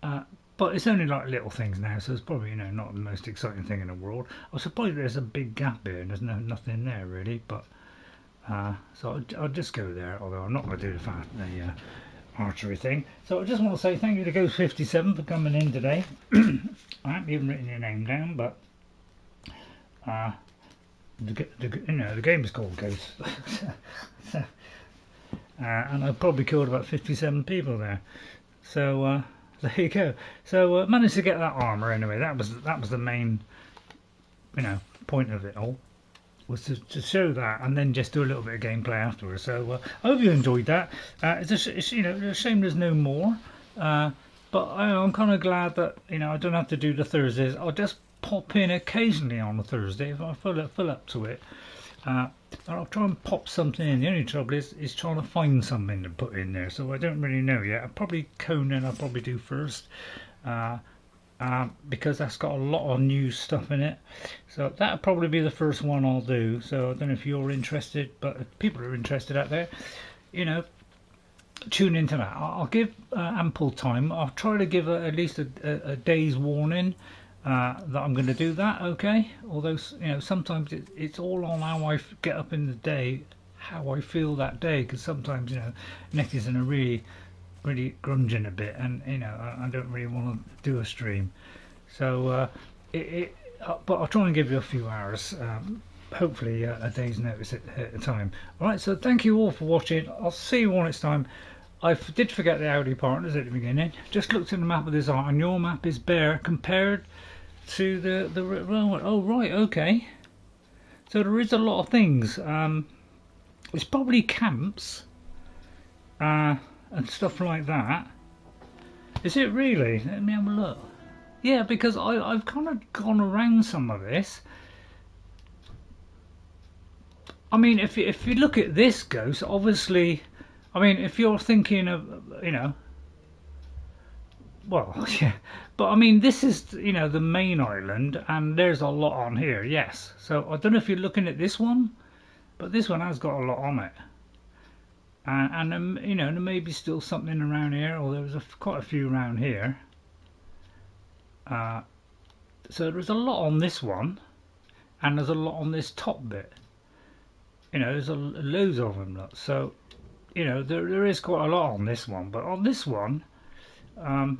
but it's only like little things now, so it's probably, you know, not the most exciting thing in the world. I suppose there's a big gap here, and there's nothing there really. But so I'll just go there. Although I'm not going to do the archery thing. So I just want to say thank you to Ghost 57 for coming in today. I haven't even written your name down, but you know, the game is called Ghost. And I probably killed about 57 people there. So there you go. So managed to get that armour anyway. That was the main, you know, point of it all, was to show that, and then just do a little bit of gameplay afterwards. So I hope you enjoyed that. It's you know, a shame there's no more, but I'm kind of glad that, you know, I don't have to do the Thursdays. I'll just pop in occasionally on a Thursday if I feel up to it. I'll try and pop something in. The only trouble is trying to find something to put in there, so I don't really know yet. Conan I'll probably do first, because that's got a lot of new stuff in it. So that'll probably be the first one I'll do. So I don't know if you're interested, but if people are interested out there, you know, tune into that. I'll give ample time. I'll try to give at least a day's warning that I'm going to do that, okay? Although, you know, sometimes it's all on how I get up in the day, how I feel that day, because sometimes, you know, Nick is in a really grunging a bit, and, you know, I don't really want to do a stream. So but I'll try and give you a few hours, hopefully a day's notice at a time. Alright, so thank you all for watching. I'll see you all next time. I did forget the Audi partners at the beginning. Just looked at the map of this art, and your map is bare compared to the railway. Oh right, okay. So there is a lot of things. It's probably camps and stuff like that. Is it really? Let me have a look. Yeah, because I've kind of gone around some of this. I mean, if you look at this Ghost, obviously, I mean, if you're thinking of, you know, well, yeah, but I mean, this is, you know, the main island, and there's a lot on here, yes. So I don't know if you're looking at this one, but this one has got a lot on it. And you know, there may be still something around here, or there was quite a few around here. So there's a lot on this one, and there's a lot on this top bit. You know, there's loads of them. Look. So, you know, there is quite a lot on this one, but on this one, you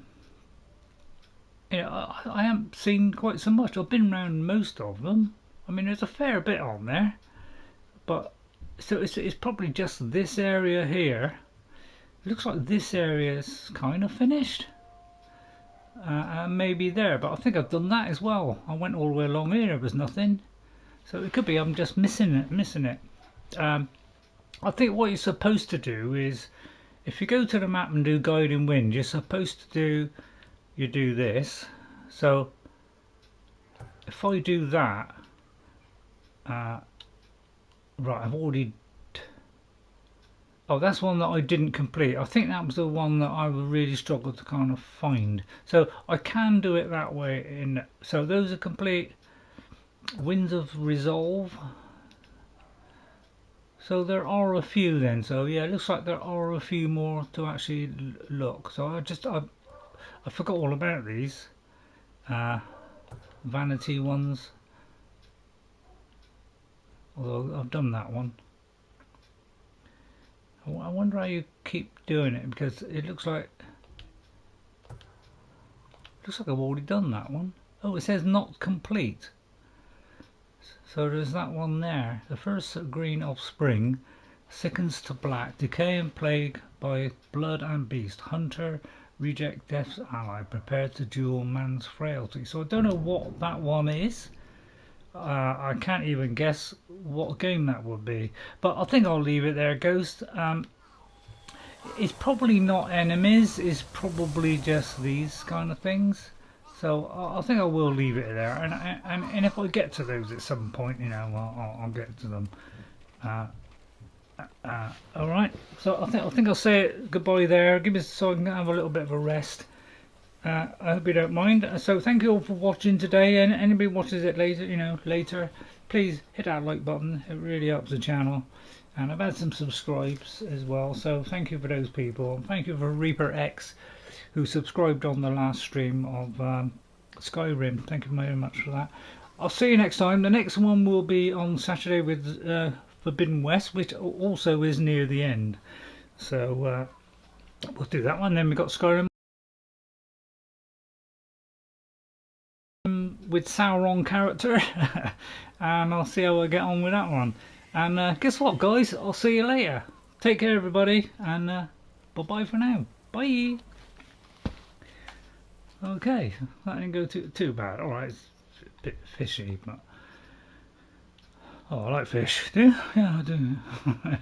know, I haven't seen quite so much. I've been around most of them. I mean, there's a fair bit on there, but so it's probably just this area here. It looks like this area is kind of finished, and maybe there, but I think I've done that as well. I went all the way along here. There was nothing, so it could be I'm just missing it. I think what you're supposed to do is, if you go to the map and do guiding wind, you're supposed to do this. So if I do that, right, I've already, Oh, that's one that I didn't complete. I think that was the one that I really struggled to kind of find. So I can do it that way. So those are complete. Winds of Resolve. So there are a few then. So yeah, it looks like there are a few more to actually look. So I forgot all about these vanity ones. Although I've done that one. I wonder how you keep doing it, because it looks like I've already done that one. Oh, it says not complete. So there's that one there. The first green of spring sickens to black, decay and plague by blood and beast. Hunter reject death's ally, prepared to duel man's frailty. So I don't know what that one is. I can't even guess what game that would be, but I think I'll leave it there, Ghost. It's probably not enemies, it's probably just these kind of things. So I think I will leave it there, and if I get to those at some point, you know, I'll get to them. All right. So I think I'll say it goodbye there. Give me so I can have a little bit of a rest. I hope you don't mind. So thank you all for watching today, and anybody watches it later, you know, please hit that like button. It really helps the channel. And I've had some subscribes as well, so thank you for those people. Thank you for Reaper X, who subscribed on the last stream of Skyrim. Thank you very much for that. I'll see you next time. The next one will be on Saturday with Forbidden West, which also is near the end. So we'll do that one. Then we've got Skyrim with Sauron character, and I'll see how I get on with that one. And guess what, guys? I'll see you later. Take care, everybody, and bye-bye for now. Bye. Okay, that didn't go too bad. All right, it's a bit fishy, but I like fish. Do you? Yeah, I do.